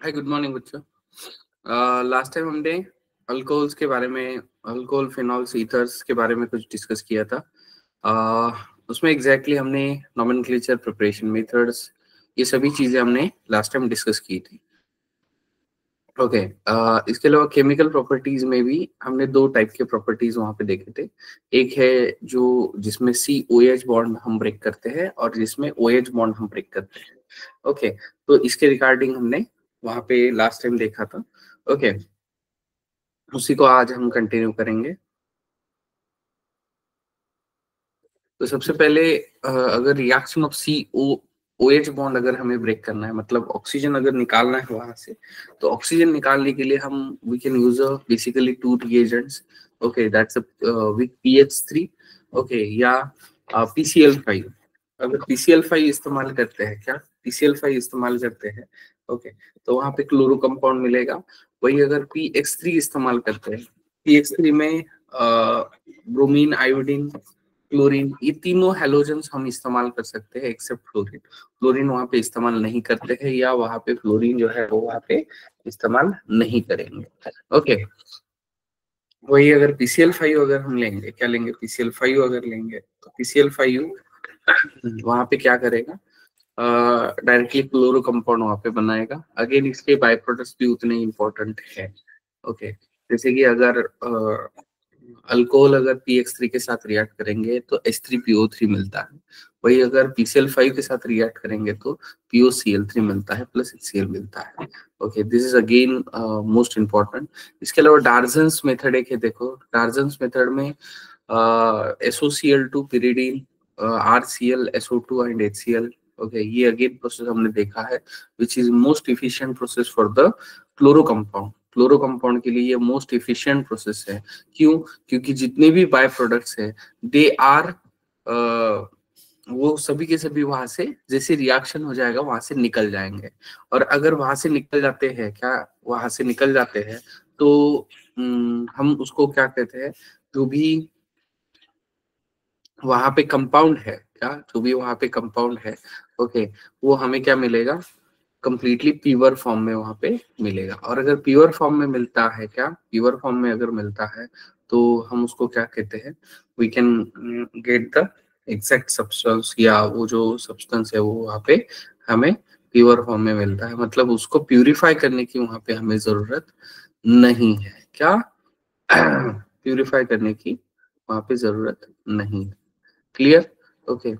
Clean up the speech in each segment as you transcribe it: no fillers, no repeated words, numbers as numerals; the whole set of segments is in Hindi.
हाय, गुड मॉर्निंग बच्चों। लास्ट टाइम हमने अल्कोहल्स के बारे में, अल्कोहल, फिनॉल्स, ईथर्स के बारे में कुछ डिस्कस किया था। उसमें एग्जैक्टली हमने नॉमेनक्लेचर, प्रिपरेशन मेथड्स, ये सभी चीजें हमने लास्ट टाइम डिस्कस की थी। ओके। इसके अलावा केमिकल प्रॉपर्टीज में भी हमने दो टाइप के प्रॉपर्टीज वहां पे देखे थे। एक है जो जिसमें COH बॉन्ड हम ब्रेक करते हैं और जिसमें OH बॉन्ड हम ब्रेक करते हैं। ओके, तो इसके रिगार्डिंग हमने वहां पे लास्ट टाइम देखा था। ओके, उसी को आज हम कंटिन्यू करेंगे। तो सबसे पहले अगर रिएक्शन ऑफ COOH बॉन्ड अगर हमें ब्रेक करना है, मतलब ऑक्सीजन अगर निकालना है वहां से, तो ऑक्सीजन निकालने के लिए हम we can use basically two reagents. Okay, that's with PH3, okay, या PCl5। अगर PCl5 इस्तेमाल करते हैं, क्या PCl5 इस्तेमाल करते हैं, ओके, तो वहां पे क्लोरो कंपाउंड मिलेगा। वही अगर PX3 इस्तेमाल करते हैं, PX3 में ब्रोमीन, आयोडीन, क्लोरीन, ये तीनों हैलोजेंस हम इस्तेमाल कर सकते हैं एक्सेप्ट फ्लोरीन। फ्लोरीन वहां पे इस्तेमाल नहीं करते हैं, या वहां पे फ्लोरीन जो है वो वहां पे इस्तेमाल नहीं करेंगे। ओके, वही अगर PCl5 अगर हम लेंगे, क्या लेंगे, PCl5 अगर लेंगे, तो PCl5 वहां पे क्या करेगा, डायरेक्टली क्लोरो कंपाउंड वहां पे बनाएगा। अगेन इसके बाय प्रोडक्ट्स भी उतने इंपॉर्टेंट है। ओके, जैसे कि अगर अल्कोहल अगर PX3 के साथ रिएक्ट करेंगे तो H3PO3 मिलता है। वही अगर PCl5 के साथ रिएक्ट करेंगे तो POCl3 मिलता है, प्लस HCl मिलता है। Okay, this is again most important. इसके अलावा डार्जन्स मेथड एक है, देखो डार्जन्स मेथड में SOCl2, pyridine, RCl, SO2 and HCl। Okay, ये अगेन प्रोसेस हमने देखा है, which is most efficient process for the chloro compound. Chloro compound के लिए ये मोस्ट इफिशिएंट प्रोसेस है। क्यों? क्योंकि जितने भी बाय प्रोडक्ट्स है, दे आर वो सभी के सभी वहां से जैसे रिएक्शन हो जाएगा वहां से निकल जाएंगे। और अगर वहां से निकल जाते हैं, क्या वहां से निकल जाते हैं, तो हम उसको क्या कहते हैं, जो भी वहां पे कंपाउंड है, क्या जो भी वहां पे कंपाउंड है, ओके, वो हमें क्या मिलेगा, कंप्लीटली प्योर फॉर्म में वहां पे मिलेगा। और अगर प्योर फॉर्म में मिलता है, क्या प्योर फॉर्म में अगर मिलता है, तो हम उसको क्या कहते हैं, we can get the exact substance, या वो जो सब्सटेंस है वो वहां पे हमें प्योर फॉर्म में मिलता है। मतलब उसको प्यूरिफाई करने की वहां पे हमें जरूरत नहीं है, क्या प्यूरिफाई करने की वहां पे जरूरत नहीं। क्लियर? ओके।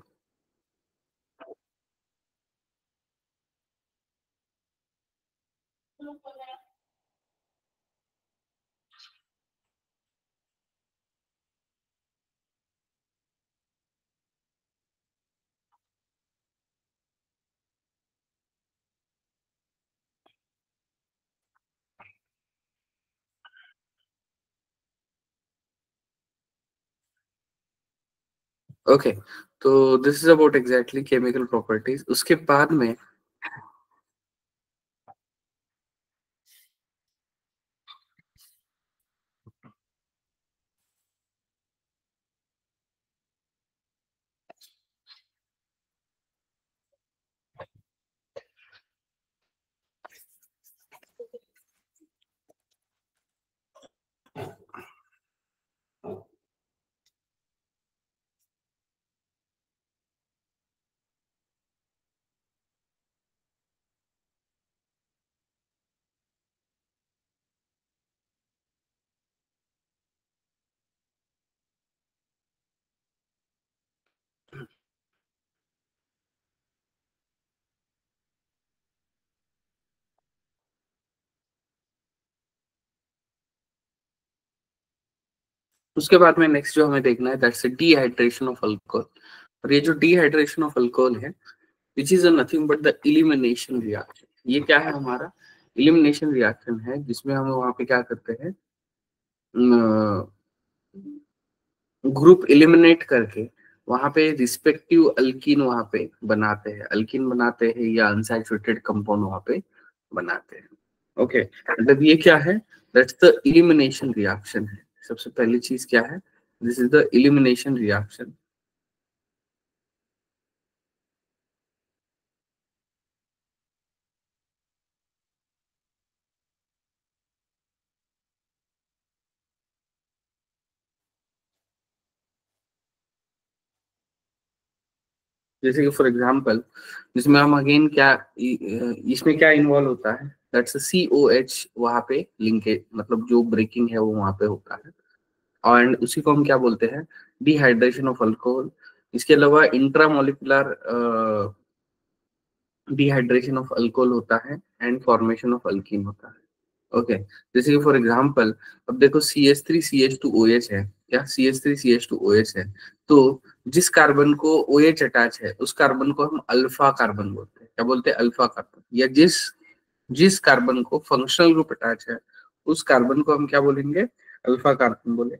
ओके, तो this is about exactly chemical properties. उसके बाद में उसके बाद में नेक्स्ट जो हमें देखना है, दैट्स डिहाइड्रेशन ऑफ अल्कोहल। और ये जो डिहाइड्रेशन ऑफ अल्कोहल है which is nothing but the elimination reaction. ये क्या है हमारा इलिमिनेशन रिएक्शन है, जिसमें हम वहां पे क्या करते हैं, ग्रुप एलिमिनेट करके वहां पे रिस्पेक्टिव अल्कीन वहां पे बनाते हैं, अल्कीन बनाते हैं या अनसैचुरेटेड कंपाउंड वहां पे बनाते हैं। ओके मतलब ये क्या है, दैट्स द एलिमिनेशन रिएक्शन है। सबसे पहली चीज क्या है, this is the elimination reaction. जैसे कि फॉर एग्जांपल जिसमें हम अगेन क्या इसमें क्या इन्वॉल्व होता है, दैट्स COH वहां पे लिंकेज, मतलब जो ब्रेकिंग है वो वहां पे होता है एंड उसी को हम क्या बोलते हैं, डिहाइड्रेशन ऑफ अल्कोहल। इसके अलावा इंट्रामोलिकुलर डिहाइड्रेशन ऑफ अल्कोहल होता है एंड फॉर्मेशन ऑफ अल्कीन होता है। ओके जैसे कि फॉर एग्जांपल अब देखो CH3CH2OH है, क्या CH3CH2OH है, तो जिस कार्बन को OH अटैच है उस कार्बन को हम अल्फा कार्बन बोलते हैं। क्या बोलते हैं, अल्फा कार्बन। या जिस जिस कार्बन को फंक्शनल ग्रुप अटैच है उस कार्बन को हम क्या बोलेंगे, अल्फा कार्बन बोले।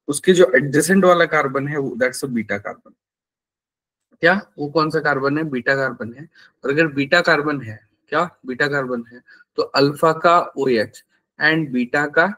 उसके जो एडजेसेंट वाला कार्बन है दैट्स अ बीटा कार्बन। क्या वो कौन सा कार्बन है, बीटा कार्बन है। और अगर बीटा कार्बन है, क्या बीटा कार्बन है, तो अल्फा का OH एंड बीटा का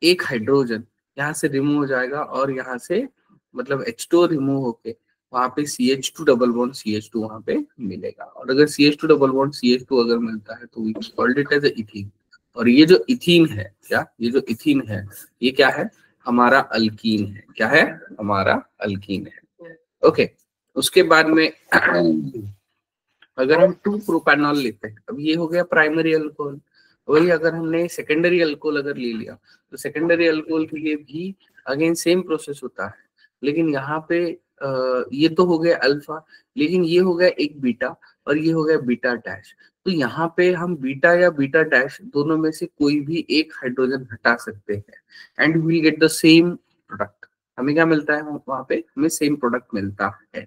एक हाइड्रोजन यहाँ से रिमूव हो जाएगा और यहाँ से मतलब H2 रिमूव होके वहां पे CH2 डबल बॉन्ड CH2 वहां पे मिलेगा। और अगर CH2 डबल बॉन्ड CH2 अगर मिलता है तो we called it as ethene. और ये जो इथीन है, क्या ये जो इथीन है ये क्या है, हमारा अल्कीन है। क्या है, हमारा अल्कीन है। ओके उसके बाद में अगर हम 2 प्रोपेनॉल लेते हैं, अब ये हो गया प्राइमरी अल्कोहल। वही अगर हमने सेकेंडरी अल्कोहल अगर ले लिया तो सेकेंडरी अल्कोहल के लिए भी अगेन सेम प्रोसेस होता है, लेकिन यहाँ पे ये तो हो गया अल्फा, लेकिन ये हो गया एक बीटा और ये हो गया बीटा डैश। तो यहाँ पे हम बीटा या बीटा डैश दोनों में से कोई भी एक हाइड्रोजन हटा सकते हैं and we get the same product. हमें क्या मिलता है, वहां पे हमें सेम प्रोडक्ट मिलता है।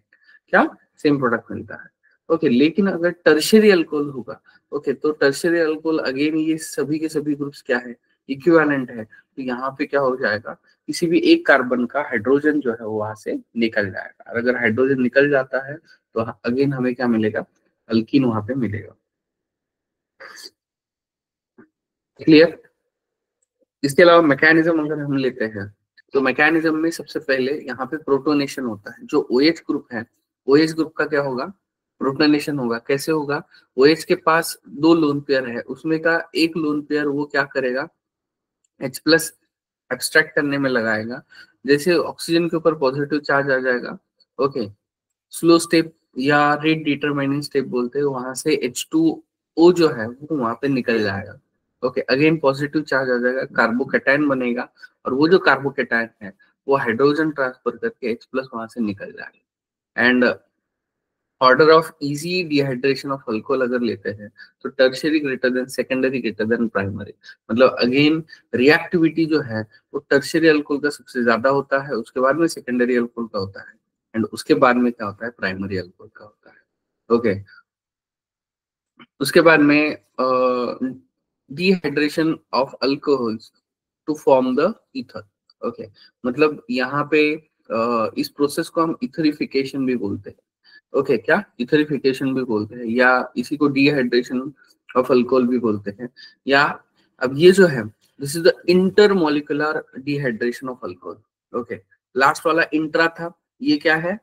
क्या, सेम प्रोडक्ट मिलता है। ओके लेकिन अगर टर्शियरी अल्कोहल होगा, ओके तो टर्शियरी अल्कोहल अगेन ये सभी के सभी ग्रुप्स क्या है, इक्विवेलेंट है। तो यहाँ पे क्या हो जाएगा, किसी भी एक कार्बन का हाइड्रोजन जो है वो वहां से निकल जाएगा। और अगर हाइड्रोजन निकल जाता है तो अगेन हमें क्या मिलेगा, अल्कीन वहां पे मिलेगा। क्लियर। इसके अलावा मैकेनिज्म अगर हम लेते हैं तो मैकेनिज्म में सबसे पहले यहाँ पे प्रोटोनेशन होता है। जो OH ग्रुप है, OH ग्रुप का क्या होगा, प्रोटोनेशन होगा। कैसे होगा, OH के पास 2 लोन पेयर है, उसमें का एक लोन पेयर वो क्या करेगा, H+ एब्स्ट्रैक्ट करने में लगाएगा। जैसे ऑक्सीजन के ऊपर पॉजिटिव चार्ज आ जाएगा, ओके स्लो स्टेप या रेट डिटरमाइनिंग स्टेप बोलते हैं, वहां से H2O जो है वो वहां पे निकल जाएगा। ओके अगेन पॉजिटिव चार्ज आ जाएगा, कार्बोकेटायन बनेगा और वो जो कार्बोकेटायन है वो हाइड्रोजन ट्रांसफर करके H+ वहां से निकल जाएगा। And order of easy dehydration of alcohol अगर लेते हैं तो tertiary greater than secondary greater than primary. मतलब अगेन रिएक्टिविटी जो है वो टर्शियरी अल्कोहल का सबसे ज्यादा होता है, उसके बाद में सेकेंडरी अल्कोहल का होता है एंड उसके बाद में क्या होता है, प्राइमरी अल्कोहल का होता है। ओके उसके बाद में dehydration of alcohols to form the ether. Okay मतलब यहाँ पे इस प्रोसेस को हम इथरिफिकेशन भी बोलते हैं। ओके क्या, इथरिफिकेशन भी बोलते हैं या इसी को डिहाइड्रेशन ऑफ अल्कोहल भी बोलते हैं। या अब ये जो है this is the intermolecular dehydration of alcohol. Okay last वाला इंट्रा था, ये क्या है,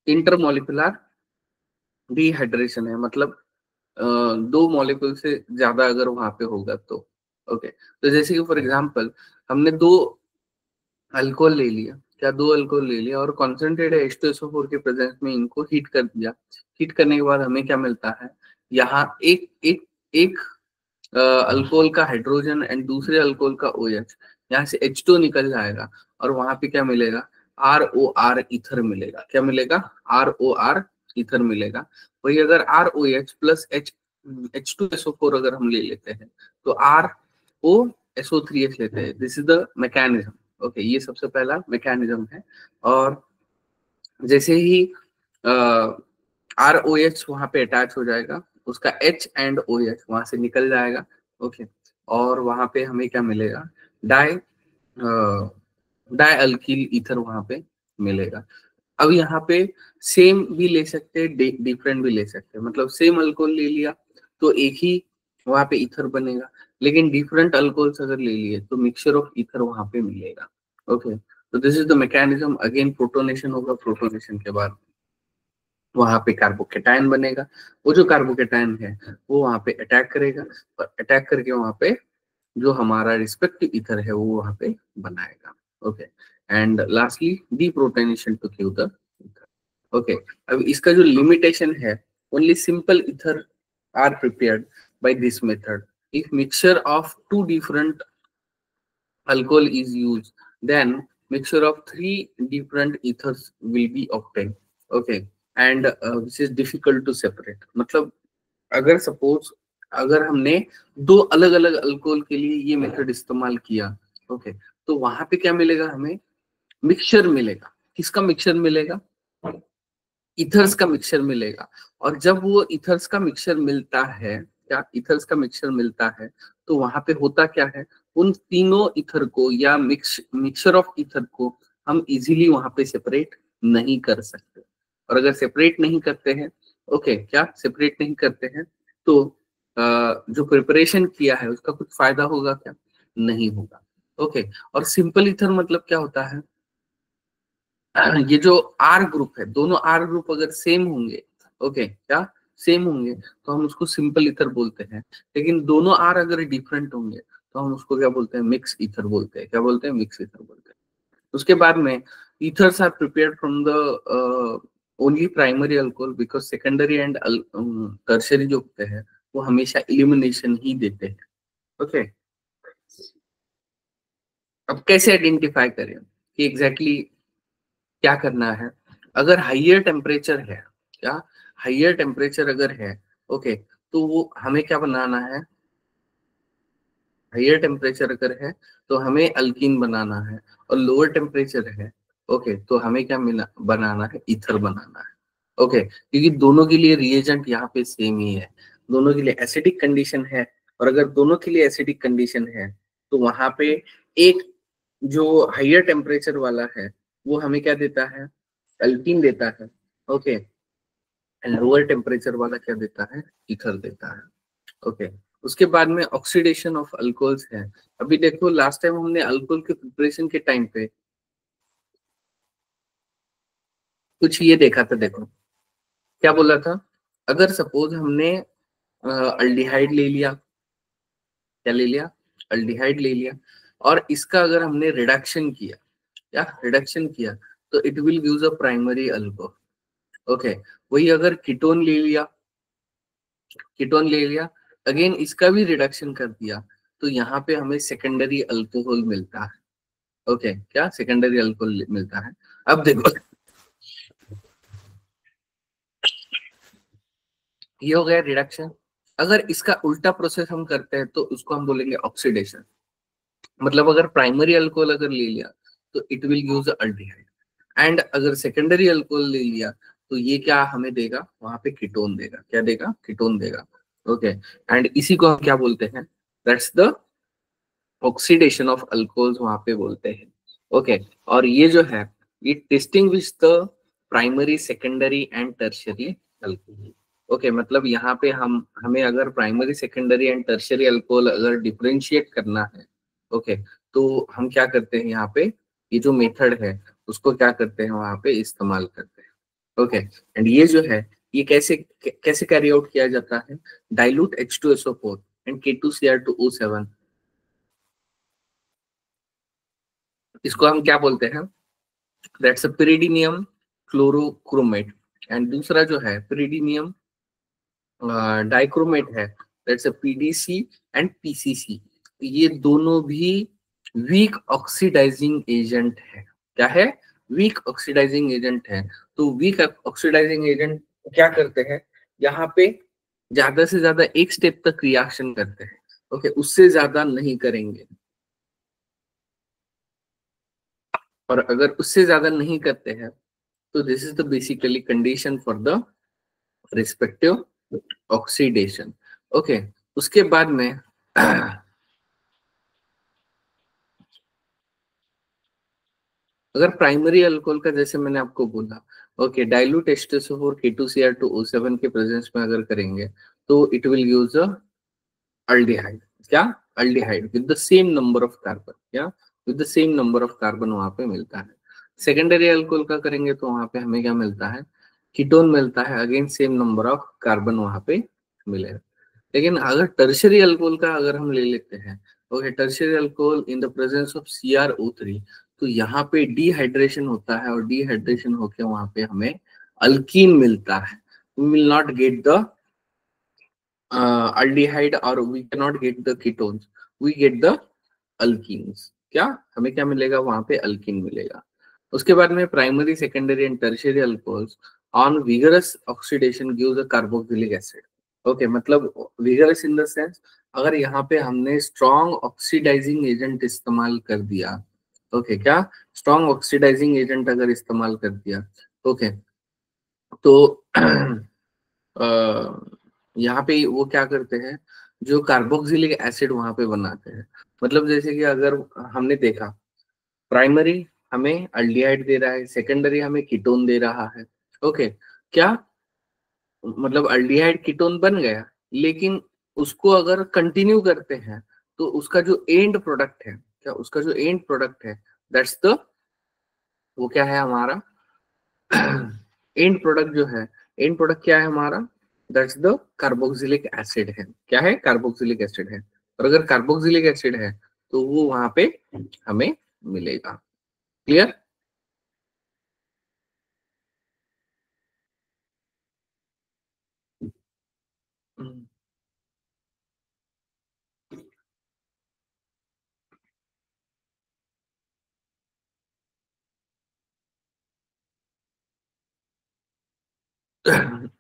इंटरमोलिकुलर डिहाइड्रेशन है। मतलब 2 मॉलिक्यूल से ज्यादा अगर वहां पे होगा तो। ओके तो जैसे कि फॉर एग्जांपल हमने 2 अल्कोहल ले लिया, क्या 2 अल्कोहल ले लिया और कॉन्सेंट्रेटेड H2SO4 के प्रेजेंस में इनको हीट कर दिया। हीट करने के बाद हमें क्या मिलता है, यहाँ एक एक एक अल्कोहल का हाइड्रोजन एंड दूसरे अल्कोहल का OH, यहाँ से H2 निकल जाएगा और वहां पे क्या मिलेगा, ROR ईथर मिलेगा। क्या मिलेगा, ROR ईथर मिलेगा। वही अगर ROH प्लस H2SO4 अगर हम ले लेते हैं तो ROSO3H लेते हैं। This is the mechanism. Okay, ये सबसे पहला मैकेनिज्म है। और जैसे ही ROH वहां पे अटैच हो जाएगा, उसका H एंड OH वहां से निकल जाएगा। ओके, और वहां पे हमें क्या मिलेगा, डाई डाई अल्किल ईथर वहां पे मिलेगा। अब यहाँ पे सेम भी ले सकते हैं, डिफरेंट भी ले सकते हैं। मतलब सेम अल्कोहल ले लिया तो एक ही वहां पे ईथर बनेगा, लेकिन डिफरेंट अल्कोहल्स अगर ले लिए तो मिक्सचर ऑफ ईथर वहां पे मिलेगा। ओके, तो this is the mechanism. Again protonation होगा, प्रोटोनेशन के बाद वहां पे कार्बोकेटायन बनेगा। वो जो कार्बोकेटायन है वो वहां पे अटैक करेगा, और अटैक करके वहां पे जो हमारा रिस्पेक्टिव ईथर है वो वहां पे बनाएगा। Okay, and lastly deprotonation to give the ether. Okay, अब इसका जो लिमिटेशन है, only simple ether are prepared by this method. If mixture of two different alcohol is used, then mixture of three different ethers will be obtained. Okay, and which is difficult to separate. मतलब अगर सपोज अगर हमने दो अलग अलग अल्कोहल के लिए ये मेथड इस्तेमाल किया, ओके, तो वहां पे क्या मिलेगा, हमें मिक्सचर मिलेगा। किसका मिक्सचर मिलेगा, इथर्स का मिक्सचर मिलेगा। और जब वो इथर्स का मिक्सचर मिलता है, क्या इथर्स का मिक्सचर मिलता है, तो वहां पे होता क्या है, उन तीनों इथर को या मिक्सचर ऑफ इथर को हम इजीली वहां पे सेपरेट नहीं कर सकते। और अगर सेपरेट नहीं करते हैं, ओके, क्या सेपरेट नहीं करते हैं, तो जो प्रिपरेशन किया है उसका कुछ फायदा होगा क्या, नहीं होगा। ओके, और सिंपल इथर मतलब क्या होता है, ये जो आर ग्रुप है, दोनों आर ग्रुप अगर सेम होंगे, ओके, क्या सेम होंगे, तो हम उसको सिंपल ईथर बोलते हैं। लेकिन दोनों आर अगर डिफरेंट होंगे तो हम उसको क्या बोलते हैं, मिक्स ईथर बोलते हैं। क्या बोलते हैं, मिक्स ईथर बोलते हैं। उसके बाद में ethers are prepared from the only primary alcohol, because secondary and tertiary जो होते हैं वो हमेशा इल्यूमिनेशन ही देते हैं। ओके, अब कैसे आइडेंटिफाई करें कि एग्जैक्टली क्या करना है। अगर हाइयर टेम्परेचर है, क्या हाइयर टेम्परेचर अगर है, ओके, तो वो हमें क्या बनाना है, हाइयर टेम्परेचर अगर है तो हमें अल्कीन बनाना है। और लोअर टेम्परेचर है, ओके, तो हमें क्या बनाना है, ईथर बनाना है। ओके, क्योंकि दोनों के लिए रिएजेंट यहाँ पे सेम ही है, दोनों के लिए एसिडिक कंडीशन है। और अगर दोनों के लिए एसिडिक कंडीशन है तो वहां पे एक जो हाइयर टेम्परेचर वाला है वो हमें क्या देता है, अल्कीन देता है। ओके, एंड लोअर टेम्परेचर वाला क्या देता है, ईथर देता है। ओके, उसके बाद में ऑक्सीडेशन ऑफ अल्कोहल्स है। अभी देखो लास्ट टाइम हमने अल्कोहल के प्रिपरेशन के टाइम पे कुछ ये देखा था, देखो क्या बोला था, अगर सपोज हमने अल्डिहाइड ले लिया, क्या ले लिया, अल्डिहाइड ले लिया, और इसका अगर हमने रिडक्शन किया, या रिडक्शन किया, तो it will gives a primary alcohol. Okay, वही अगर कीटोन ले लिया, कीटोन ले लिया, अगेन इसका भी रिडक्शन कर दिया, तो यहाँ पे हमें सेकेंडरी अल्कोहल मिलता है। ओके, क्या सेकेंडरी अल्कोहल मिलता है। अब देखो ये हो गया रिडक्शन। अगर इसका उल्टा प्रोसेस हम करते हैं तो उसको हम बोलेंगे ऑक्सीडेशन। मतलब अगर प्राइमरी अल्कोहल अगर ले लिया तो it will give aldehyde, and अगर सेकेंडरी अल्कोहल ले लिया तो ये क्या हमें देगा, वहां पे कीटोन देगा। क्या देगा, कीटोन देगा। ओके, एंड इसी को हम क्या बोलते हैं, that's the oxidation of alcohols वहां पे बोलते हैं। ओके, और ये जो है ये distinguish the primary, secondary and tertiary alcohol. Okay, मतलब यहाँ पे हमें अगर primary, secondary and tertiary alcohol अगर डिफरेंशिएट करना है, ओके, तो हम क्या करते हैं, यहाँ पे ये जो मेथड है उसको क्या करते हैं, वहां पे इस्तेमाल करते हैं। ओके, एंड ये जो है ये कैसे कैसे कैरी आउट किया जाता है, डाइल्यूट H2SO4 एंड K2Cr2O7, इसको हम क्या बोलते हैं, दैट्स अ पिरिडीनियम क्लोरोक्रोमेट। एंड दूसरा जो है पिरिडीनियम डाइक्रोमेट है, that's a PDC and PCC। ये दोनों भी वीक ऑक्सीडाइजिंग एजेंट है। क्या है, वीक ऑक्सीडाइजिंग एजेंट है। तो वीक ऑक्सीडाइजिंग एजेंट क्या करते हैं, यहाँ पे ज्यादा से ज्यादा एक स्टेप तक रिएक्शन करते हैं। ओके, उससे ज्यादा नहीं करेंगे। और अगर उससे ज्यादा नहीं करते हैं तो this is the basically condition for the respective oxidation. Okay, उसके बाद में अगर प्राइमरी अल्कोहल का जैसे मैंने आपको बोला, ओके, डाइल्यूट H2SO4 K2Cr2O7 के प्रेजेंस में अगर करेंगे तो it will use a aldehyde. क्या? Aldehyde with the same number of carbon, या with the same number of carbon वहां पे मिलता है। सेकेंडरी अल्कोहल का करेंगे तो वहां पे हमें क्या मिलता है? कीटोन मिलता है, again same number of carbon वहां पे मिलेगा। लेकिन अगर टर्शियरी अल्कोहल का अगर हम ले लेते हैं, okay, tertiary alcohol in the presence of CrO3, तो यहाँ पे डिहाइड्रेशन होता है और डिहाइड्रेशन होके वहां पे हमें अल्कीन मिलता है। We will not get the aldehyde or we cannot get the ketones, we get the alkenes। क्या हमें क्या मिलेगा? वहां पे अल्कीन मिलेगा। उसके बाद में primary, secondary and tertiary alcohols on vigorous oxidation gives a carboxylic acid. Okay, मतलब विगरस इन द सेंस अगर यहाँ पे हमने स्ट्रॉन्ग ऑक्सीडाइजिंग एजेंट इस्तेमाल कर दिया, ओके, क्या स्ट्रॉन्ग ऑक्सीडाइजिंग एजेंट अगर इस्तेमाल कर दिया, ओके, तो यहाँ पे वो क्या करते हैं, जो कार्बोक्सिलिक एसिड वहां पे बनाते हैं। मतलब जैसे कि अगर हमने देखा, प्राइमरी हमें अल्डिहाइड दे रहा है, सेकेंडरी हमें कीटोन दे रहा है। ओके, क्या मतलब अल्डिहाइड कीटोन बन गया, लेकिन उसको अगर कंटिन्यू करते हैं तो उसका जो एंड प्रोडक्ट है, क्या उसका जो एंड प्रोडक्ट है, दैट्स द, वो क्या है हमारा एंड प्रोडक्ट जो है, एंड प्रोडक्ट क्या है हमारा? दैट्स द कार्बोक्सिलिक एसिड है। क्या है? कार्बोक्सिलिक एसिड है। और अगर कार्बोक्सिलिक एसिड है तो वो वहां पे हमें मिलेगा। क्लियर?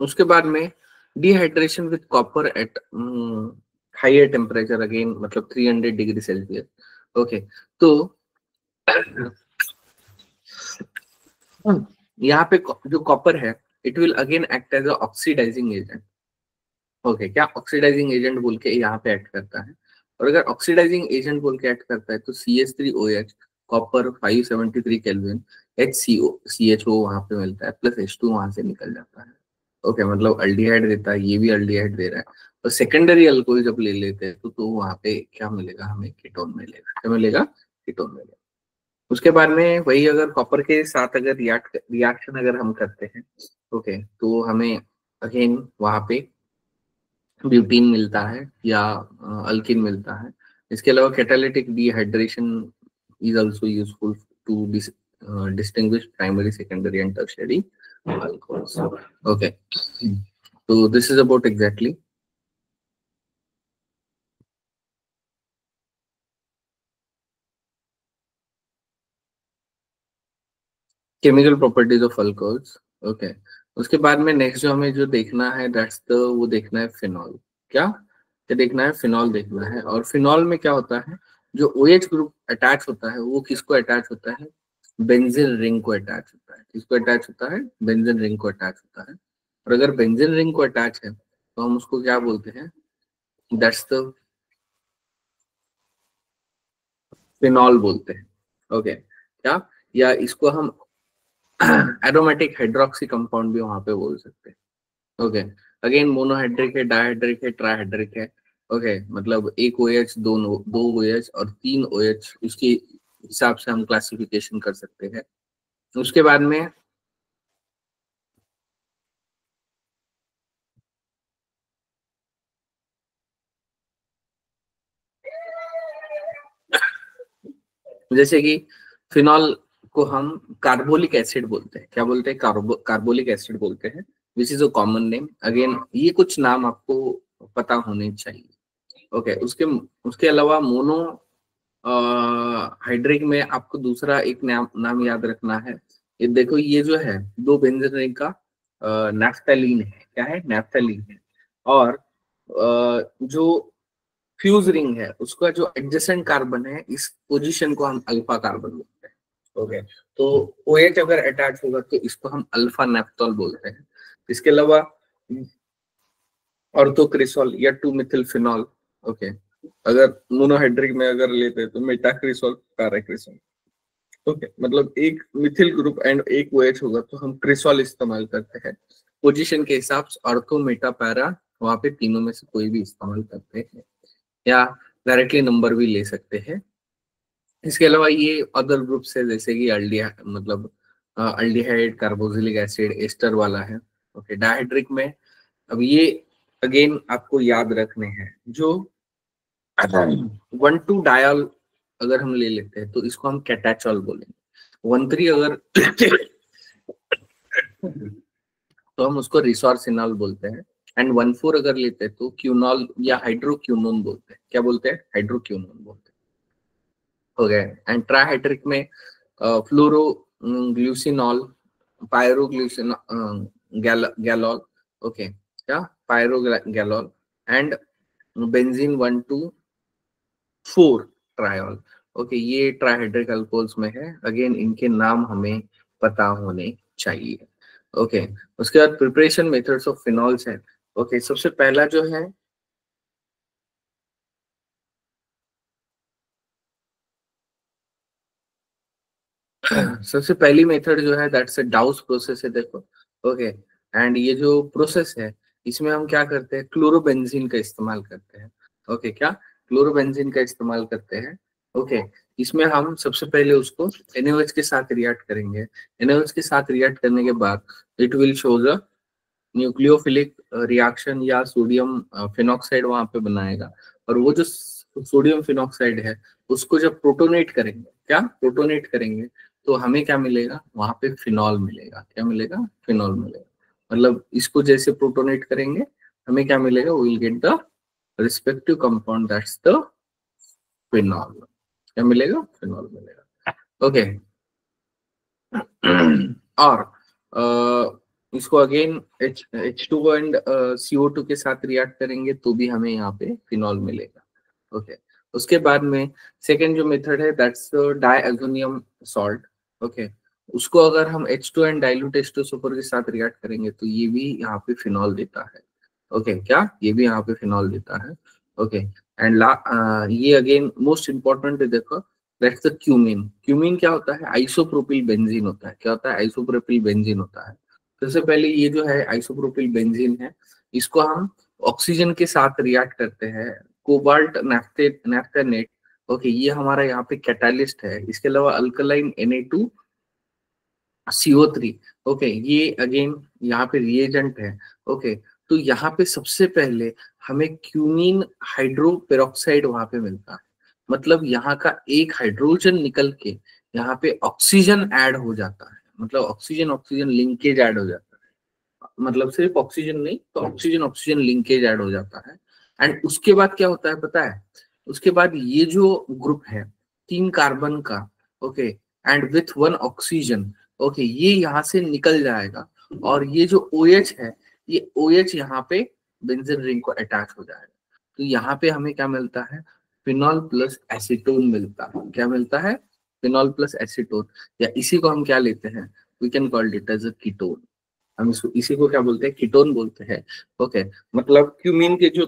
उसके बाद में dehydration with copper at higher temperature, again मतलब 300 डिग्री सेल्सियस। ओके, तो यहाँ पे जो कॉपर है, it will again act as a oxidising agent. Okay, क्या ऑक्सीडाइजिंग एजेंट बोल के यहाँ पे एक्ट करता है। और अगर ऑक्सीडाइजिंग एजेंट बोल के एक्ट करता है तो CH3OH, कॉपर 573 केल्विन, HCO वहां पे मिलता है, प्लस H2 वहां से निकल जाता है। ओके, मतलब अल्डिहाइड देता है, ये भी अल्डिहाइड दे रहा है। और सेकेंडरी अल्कोहल जब ले लेते हैं तो वहां पे क्या मिलेगा? हमें कीटोन मिलेगा। क्या मिलेगा? कीटोन मिलेगा। उसके बाद में वही अगर कॉपर के साथ अगर रिएक्शन अगर हम करते हैं, ओके, तो हमें अगेन वहां पे ब्यूटीन मिलता है या अल्किन मिलता है। इसके अलावा catalytic dehydration is also useful to distinguish primary, secondary and tertiary alcohols। Okay, so this is about exactly chemical properties of alcohols. Okay, उसके बाद में नेक्स्ट जो हमें जो देखना है, दैट्स द, वो देखना है फिनॉल। क्या क्या देखना है? फिनॉल देखना है। और फिनॉल में क्या होता है, जो OH ग्रुप अटैच होता है वो किसको अटैच होता है? बेंजीन रिंग को अटैच होता है। किसको अटैच होता है? बेंजीन रिंग को अटैच होता है। और अगर बेंजीन रिंग को अटैच है तो हम उसको क्या बोलते हैं? दैट्स द फिनॉल बोलते हैं। ओके, क्या, या इसको हम एरोमेटिक हाइड्रोक्सी कंपाउंड भी वहां पे बोल सकते हैं। ओके, अगेन मोनोहाइड्रिक है, डाइहाइड्रिक है, ट्राइहाइड्रिक है। ओके, मतलब एक OH, दो OH और 3 OH, उसके हिसाब से हम क्लासिफिकेशन कर सकते हैं। उसके बाद में जैसे कि फिनॉल को हम कार्बोलिक एसिड बोलते हैं। क्या बोलते हैं? कार्बोलिक एसिड बोलते हैं, which is a common name. Again ये कुछ नाम आपको पता होने चाहिए। ओके, उसके अलावा मोनो हाइड्रिक में आपको दूसरा एक नाम याद रखना है। ये देखो, ये जो है दो बेंजीन रिंग का नैफ्थलीन है। क्या है? नैफ्थलीन है। और जो फ्यूज रिंग है उसका जो एडजेसेंट कार्बन है, इस पोजीशन को हम अल्फा कार्बन बोलते हैं। ओके, तो OH अगर अटैच होगा तो इसको हम अल्फा नेप्थॉल बोलते हैं। इसके अलावा ऑर्थोक्रिसॉल या 2-मिथिल-फिनॉल, ओके, अगर मोनोहाइड्रिक में अगर लेते हैं तो मेटाक्रिसॉल, पैराक्रिसॉल, ओके, मतलब एक मिथिल ग्रुप एंड एक OH होगा तो हम क्रिसॉल इस्तेमाल करते हैं। पोजीशन के हिसाब से ऑर्थो, मेटा, पैरा, वहां पे तीनों में से कोई भी इस्तेमाल करते हैं, या डायरेक्टली नंबर भी ले सकते हैं। इसके अलावा ये अदर ग्रुप्स है जैसे कि मतलब अल्डिहाइड, कार्बोक्सिलिक एसिड, एस्टर वाला है। ओके, डायहाइड्रिक में अब ये अगेन आपको याद रखने हैं, जो 1,2 डायल अगर हम ले लेते हैं तो इसको हम कैटाचॉल बोलेंगे। 1,3 अगर तो हम उसको रिसोर्सिनॉल बोलते हैं। एंड 1,4 अगर लेते हैं तो क्यूनॉल या हाइड्रोक्यूनोन बोलते हैं। क्या बोलते हैं? हाइड्रोक्यूनोन बोलते हैं। हो गए। एंड ट्राइहाइड्रिक में फ्लोरो ग्लूसिनॉल, पायरोग्लूसिन गैलॉल, ओके, क्या पायरोगैलॉल, एंड बेंजीन 1,2,4 ट्रायोल। ओके, ये ट्राइहाइड्रिक अल्कोहल्स में है। अगेन इनके नाम हमें पता होने चाहिए। ओके, उसके बाद प्रिपरेशन मेथड्स ऑफ फिनॉल्स है। ओके, सबसे पहला जो है सबसे पहली मेथड जो है दैट्स अ डाउस प्रोसेस है, देखो। ओके, एंड ये जो प्रोसेस है इसमें हम क्या करते हैं? क्लोरोबेंजीन का इस्तेमाल करते हैं। ओके, क्या? क्लोरोबेंजीन का इस्तेमाल करते हैं। ओके, इसमें हम सबसे पहले उसको NaOH के साथ रिएक्ट करेंगे। NaOH के साथ रिएक्ट करने के बाद it will show the nucleophilic reaction, या सोडियम फिनॉक्साइड वहां पे बनाएगा। और वो जो सोडियम फिनॉक्साइड है उसको जब प्रोटोनेट करेंगे, क्या प्रोटोनेट करेंगे, तो हमें क्या मिलेगा? वहां पे फिनॉल मिलेगा। क्या मिलेगा? फिनॉल मिलेगा। मतलब इसको जैसे प्रोटोनेट करेंगे हमें क्या मिलेगा? We will get the respective compound, that's the phenol. क्या मिलेगा? फिनॉल मिलेगा। ओके, और इसको अगेन H2O एंड CO2 के साथ रिएक्ट करेंगे तो भी हमें यहाँ पे फिनॉल मिलेगा। ओके, उसके बाद में सेकेंड जो मेथड है दैट्स डायएजोनियम सॉल्ट। ओके, उसको अगर हम H2 and dilute H2 super के साथ रिएक्ट करेंगे तो ये भी यहाँ पे फिनॉल देता है। ओके, क्या? ये भी यहाँ पे फिनॉल देता है। ओके, एंड ये अगेन मोस्ट इंपॉर्टेंट है, देखो, दैट्स द क्यूमीन। क्यूमीन क्या होता है? आइसोप्रोपिल बेंजीन होता है। क्या होता है? आइसोप्रोपिल बेंजीन होता है। सबसे पहले ये जो है आइसोप्रोपिल बेंजीन है, इसको हम ऑक्सीजन के साथ रिएक्ट करते हैं। कोबाल्ट नैफ्थेनेट, ओके, ये हमारा यहाँ पे कैटालिस्ट है। इसके अलावा अल्कलाइन Na2CO3, ओके, ये अगेन यहाँ पे रिएजेंट है। ओके, तो यहाँ पे सबसे पहले हमें क्यूमीन हाइड्रोपेरोक्साइड वहां पे मिलता है। मतलब यहाँ का एक हाइड्रोजन निकल के यहाँ पे ऑक्सीजन ऐड हो जाता है। मतलब ऑक्सीजन ऑक्सीजन लिंकेज ऐड हो जाता है। मतलब सिर्फ ऑक्सीजन नहीं, तो ऑक्सीजन ऑक्सीजन लिंकेज ऐड हो जाता है। एंड उसके बाद क्या होता है पता है? उसके बाद ये जो ग्रुप है 3 कार्बन का, okay, and with 1 oxygen, okay, ये यहाँ से निकल जाएगा। और ये जो OH है, ये OH यहाँ पे बेंजीन रिंग को अटैच हो जाएगा। तो यहाँ पे हमें क्या मिलता है? फिनॉल प्लस एसीटोन मिलता है। क्या मिलता है? फिनॉल प्लस एसीटोन, या इसी को हम क्या लेते हैं? We can called it as a ketone. हम इसको इसी को क्या बोलते हैं? कीटोन बोलते हैं। ओके, मतलब क्यूमीन के जो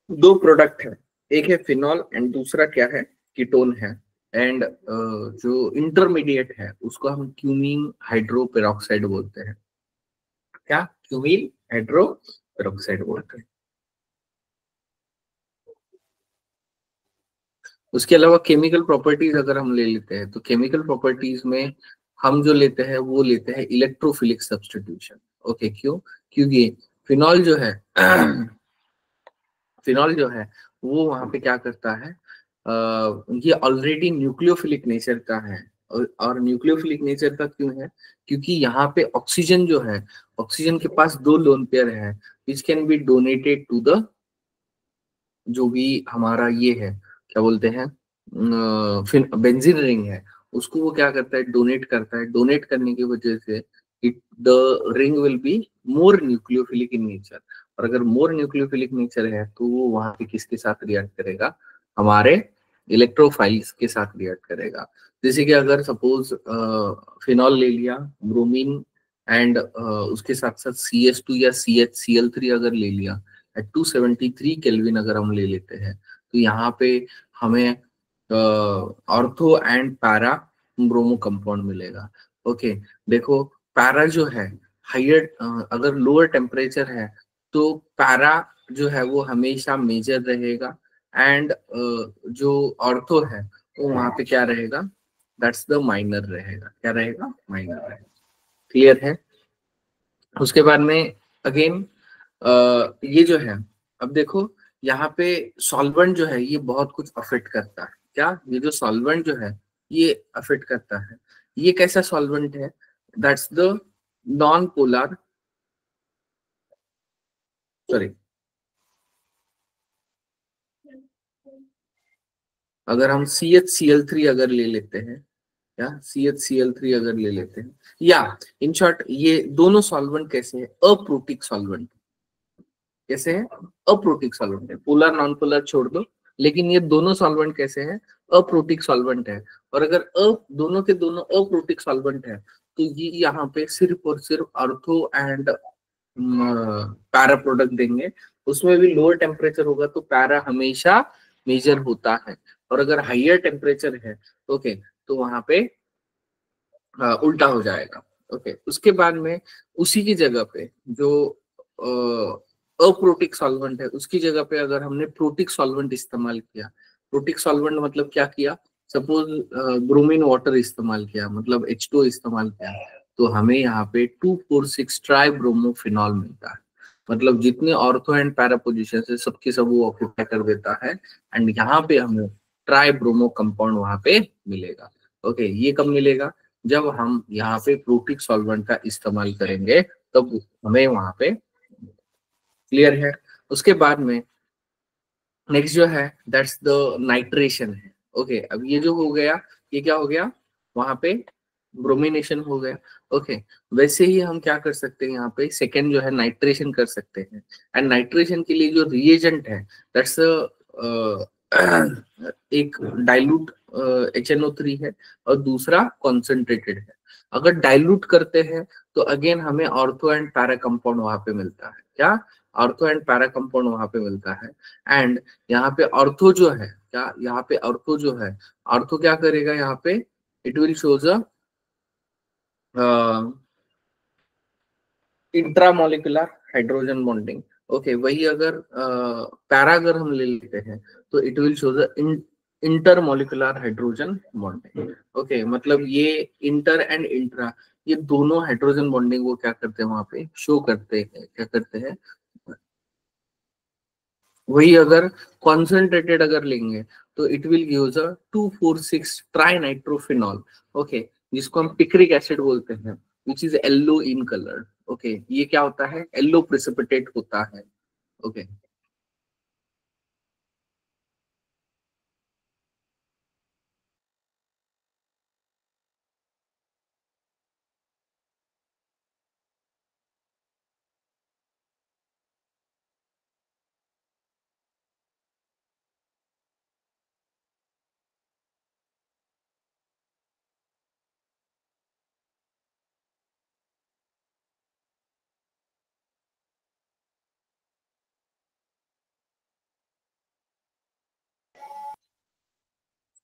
2 प्रोडक्ट है, एक है फिनॉल एंड दूसरा क्या है? कीटोन है। एंड जो इंटरमीडिएट है उसको हम क्यूमीन हाइड्रोपेरोक्साइड बोलते हैं। क्या? क्यूमीन हाइड्रोपेरोक्साइड बोलते हैं। उसके अलावा केमिकल प्रॉपर्टीज अगर हम ले लेते हैं तो केमिकल प्रॉपर्टीज में हम जो लेते हैं वो लेते हैं इलेक्ट्रोफिलिक सब्स्टिट्यूशन। ओके, क्यों? क्योंकि फिनॉल जो है फिनॉल जो है वो वहां पे क्या करता है? ये ऑलरेडी न्यूक्लियोफिलिक नेचर का है। और न्यूक्लियोफिलिक नेचर का क्यों है? क्योंकि यहाँ पे ऑक्सीजन जो है, ऑक्सीजन के पास 2 लोन पेयर है which can be donated to the, जो भी हमारा ये है, क्या बोलते हैं, फिर बेंजीन रिंग है, उसको वो क्या करता है? डोनेट करता है। डोनेट करने की वजह से it the ring will be more nucleophilic in nature. और अगर मोर न्यूक्लियोफिलिक नेचर है तो वो वहां पे किसके साथ रिएक्ट करेगा? हमारे इलेक्ट्रोफाइल्स के साथ रिएक्ट करेगा। जैसे कि अगर सपोज फिनॉल ले लिया, ब्रोमीन एंड उसके साथ साथ CH2 या CHCl3 अगर ले लिया एट 273 केल्विन अगर हम ले लेते हैं, तो यहाँ पे हमें ortho and para bromo compound मिलेगा। ओके, देखो पैरा जो है हायर, अगर लोअर टेम्परेचर है तो पैरा जो है वो हमेशा मेजर रहेगा, एंड जो ऑर्थो है वो वहां पे क्या रहेगा, दैट्स द माइनर रहेगा। क्या रहेगा? माइनर रहेगा। क्लियर है? उसके बाद में अगेन ये जो है, अब देखो यहाँ पे सॉल्वेंट जो है ये बहुत कुछ अफेक्ट करता है। क्या? ये जो सॉल्वेंट जो है ये अफेक्ट करता है। ये कैसा सॉल्वेंट है? That's the non polar, sorry, अगर हम CHCl3 अगर ले लेते हैं, या CHCl3 अगर ले लेते हैं, या इन शॉर्ट ये दोनों सॉल्वेंट कैसे हैं? Aprotic solvent. कैसे है? अप्रोटिक सॉल्वेंट है। पोलर नॉन पोलर छोड़ दो, लेकिन ये दोनों सॉल्वेंट कैसे हैं? अप्रोटिक सॉल्वेंट है। और अगर दोनों के दोनों अप्रोटिक सॉल्वेंट है तो ये यहाँ पे सिर्फ और सिर्फ ऑर्थो एंड पैरा प्रोडक्ट देंगे। उसमें भी लोअर टेम्परेचर होगा तो पैरा हमेशा मेजर होता है, और अगर हाइयर टेम्परेचर है ओके तो वहां पे उल्टा हो जाएगा। ओके, उसके बाद में उसी की जगह पे जो अप्रोटिक सॉल्वेंट है उसकी जगह पे अगर हमने प्रोटिक सॉल्वेंट इस्तेमाल किया, प्रोटिक सॉल्वेंट मतलब क्या किया, सपोज ब्रोमीन वाटर इस्तेमाल किया, मतलब H2O इस्तेमाल किया, तो हमें यहाँ पे 2,4,6 ट्राई ब्रोमोफिनॉल मिलता है। मतलब जितने ऑर्थो एंड पैरा पोजिशन है सबके सब वो ऑक्यूपाई कर देता है, एंड यहाँ पे हमें ट्राई ब्रोमो कंपाउंड वहां पे मिलेगा। ओके, ये कब मिलेगा? जब हम यहाँ पे प्रोटिक सॉल्वेंट का इस्तेमाल करेंगे तब हमें वहां पे। क्लियर है? उसके बाद में नेक्स्ट जो है दैट्स द नाइट्रेशन है। ओके, अब ये जो हो गया ये क्या हो गया? वहां पे ब्रोमिनेशन हो गया। ओके, वैसे ही हम क्या कर सकते हैं, यहाँ पे सेकेंड जो है नाइट्रेशन कर सकते हैं। एंड नाइट्रेशन के लिए जो रिएजेंट है दैट्स एक डाइल्यूट HNO3 है और दूसरा कॉन्सेंट्रेटेड है। अगर डाइल्यूट करते हैं तो अगेन हमें ऑर्थो एंड पैरा कंपाउंड वहां पे मिलता है। क्या? ऑर्थो एंड पैरा कंपाउंड वहां पे मिलता है। एंड यहाँ पे ऑर्थो जो है, क्या यहाँ पे ऑर्थो जो है, ऑर्थो क्या करेगा यहाँ पे? It will shows a intramolecular hydrogen bonding. Okay, वही अगर पैरा अगर हम ले लेते हैं तो it will show the intermolecular hydrogen bonding. Okay, मतलब ये इंटर एंड इंट्रा ये दोनों हाइड्रोजन बॉन्डिंग वो क्या करते हैं वहां पे शो करते हैं। क्या करते हैं? वही अगर कॉन्सेंट्रेटेड अगर लेंगे तो it will gives a 2,4,6 try nitrophenol. Okay, जिसको हम पिक्रिक एसिड बोलते हैं, which is yellow in colour. Okay, ये क्या होता है? येलो प्रेसिपिटेट होता है। ओके,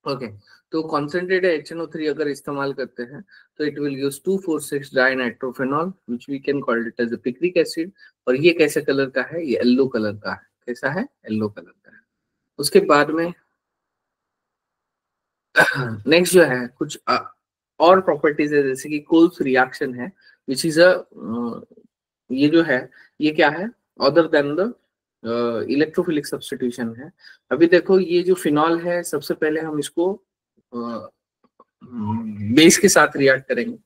ओके, तो कॉन्सेंट्रेटेड HNO3 अगर इस्तेमाल करते हैं तो it will gives 2,4,6 di nitrophenol which we can call it as a picric acid. और ये कैसे कलर का है? ये येलो कलर का है। कैसा है? येलो कलर का है। उसके बाद में नेक्स्ट जो है कुछ और प्रॉपर्टीज है, जैसे कि कोल्स रिएक्शन है विच इज अ, ये जो है ये क्या है? Other than the electrophilic substitution है। अभी देखो ये जो फिनॉल है सबसे पहले हम इसको बेस के साथ रिएक्ट करेंगे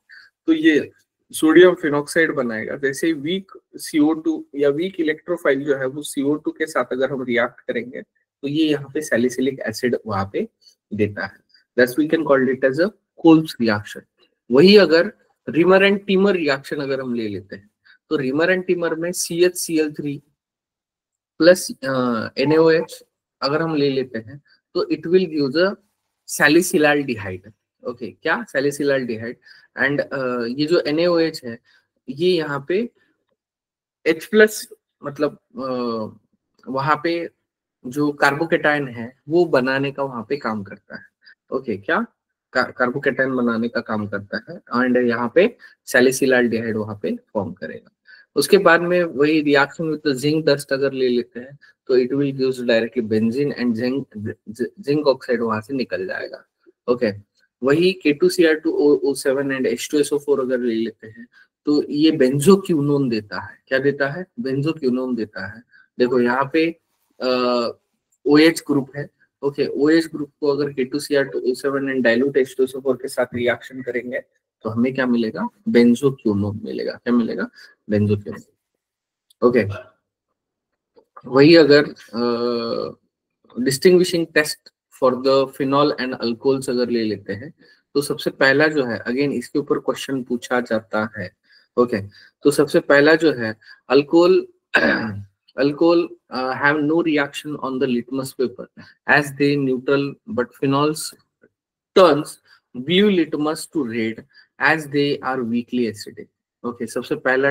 तो ये सोडियम फिनॉक्साइड बनाएगा। जैसे वीक CO2 या वीक इलेक्ट्रोफाइल जो है वो CO2 के साथ अगर हम रिएक्ट करेंगे तो ये यहाँ पे सैलिसिलिक एसिड वहां पे देता है। That's we can call it as a Kolbe's reaction. वही अगर रिमर एंड टीमर रिएक्शन अगर हम ले लेते हैं तो रिमर एंड टीमर में CHCl3 प्लस NaOH अगर हम ले लेते हैं तो it will give the salicylaldehyde. Okay, क्या सैलिसिलाल्डिहाइड। एंड ये जो NaOH है ये यहाँ पे H+ मतलब वहां पे जो कार्बोकेटायन है वो बनाने का वहां पे काम करता है। ओके, क्या कार्बोकेटायन बनाने का काम करता है एंड यहाँ पे सैलिसिलाल्डिहाइड वहां पे फॉर्म करेगा। उसके बाद में वही रिएक्शन विद जिंक डस्ट अगर ले लेते हैं तो it will gives directly benzene and zinc oxide वहां से निकल जाएगा। ओके, वही K2Cr2O7 एंड H2SO4 अगर ले लेते हैं तो ये बेंजोक्विनोन देता है। क्या देता है? बेंजोक्विनोन देता है। देखो यहाँ पे OH ग्रुप है। ओके, OH ग्रुप को अगर K2Cr2O7 एंड डाइल्यूट H2SO4 के साथ रिएक्शन करेंगे तो हमें क्या मिलेगा? बेंजोक्विनोन मिलेगा। क्या मिलेगा? बेंजोक्विनोन। ओके, वही अगर distinguishing test for the phenol and alcohols अगर ले लेते हैं तो सबसे पहला जो है, अगेन इसके ऊपर क्वेश्चन पूछा जाता है। ओके, तो सबसे पहला जो है alcohol alcohol have no reaction on the litmus paper as they neutral, but phenols turns blue litmus to red as they are weakly acidic. Okay, सबसे पहला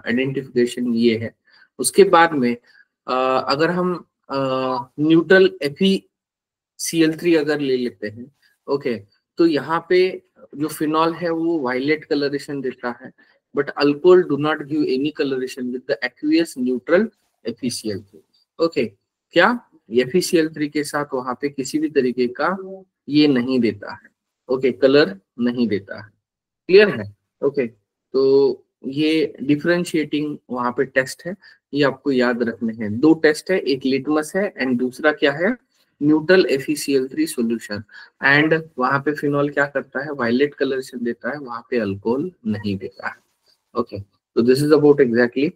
आइडेंटिफिकेशन ये है। उसके बाद में अगर हम न्यूट्रल FeCl3 अगर ले लेते हैं, ओके, तो यहाँ पे जो फिनॉल है वो वायलेट कलरेशन देता है, but alcohol do not give any colouration with the aqueous neutral FeCl3। Okay, क्या FeCl3 के साथ वहां पे किसी भी तरीके का ये नहीं देता है। ओके, कलर नहीं देता है। क्लियर है? ओके, तो ये डिफरेंशिएटिंग वहां पे टेस्ट है, ये आपको याद रखने हैं। दो टेस्ट है, एक लिटमस है एंड दूसरा क्या है? Neutral FeCl3 solution. एंड वहां पे फिनॉल क्या करता है? वायलेट कलरेशन देता है, वहां पे अल्कोहल नहीं देता है। ओके, तो दिस इज अबाउट एग्जैक्टली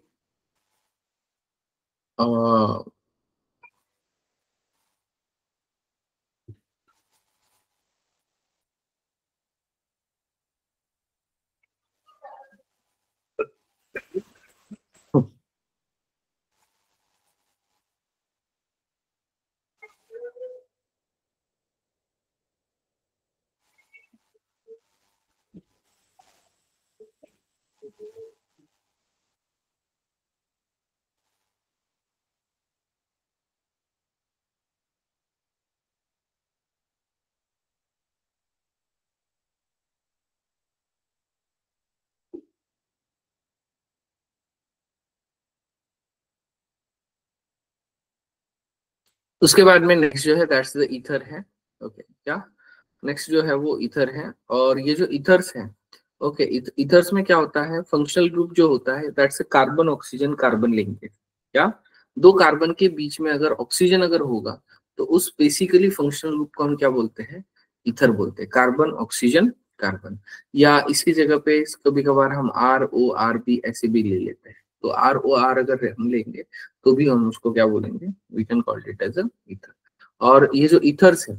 उसके बाद में नेक्स्ट जो है दैट्स द ईथर है। ओके, क्या नेक्स्ट जो है वो ईथर है। और ये जो ईथर्स है, ओके, ईथर्स में क्या होता है? फंक्शनल ग्रुप जो होता है that's a carbon oxygen carbon linkage. क्या दो कार्बन के बीच में अगर ऑक्सीजन अगर होगा तो उस बेसिकली फंक्शनल ग्रुप को हम क्या बोलते हैं? ईथर बोलते हैं। कार्बन ऑक्सीजन कार्बन, या इसकी जगह पे कभी कभार हम RORB ऐसे भी ले लेते हैं। तो ROR अगर हम लेंगे तो भी हम उसको क्या बोलेंगे? We can call it as a ether. और ये जो ईथर्स है,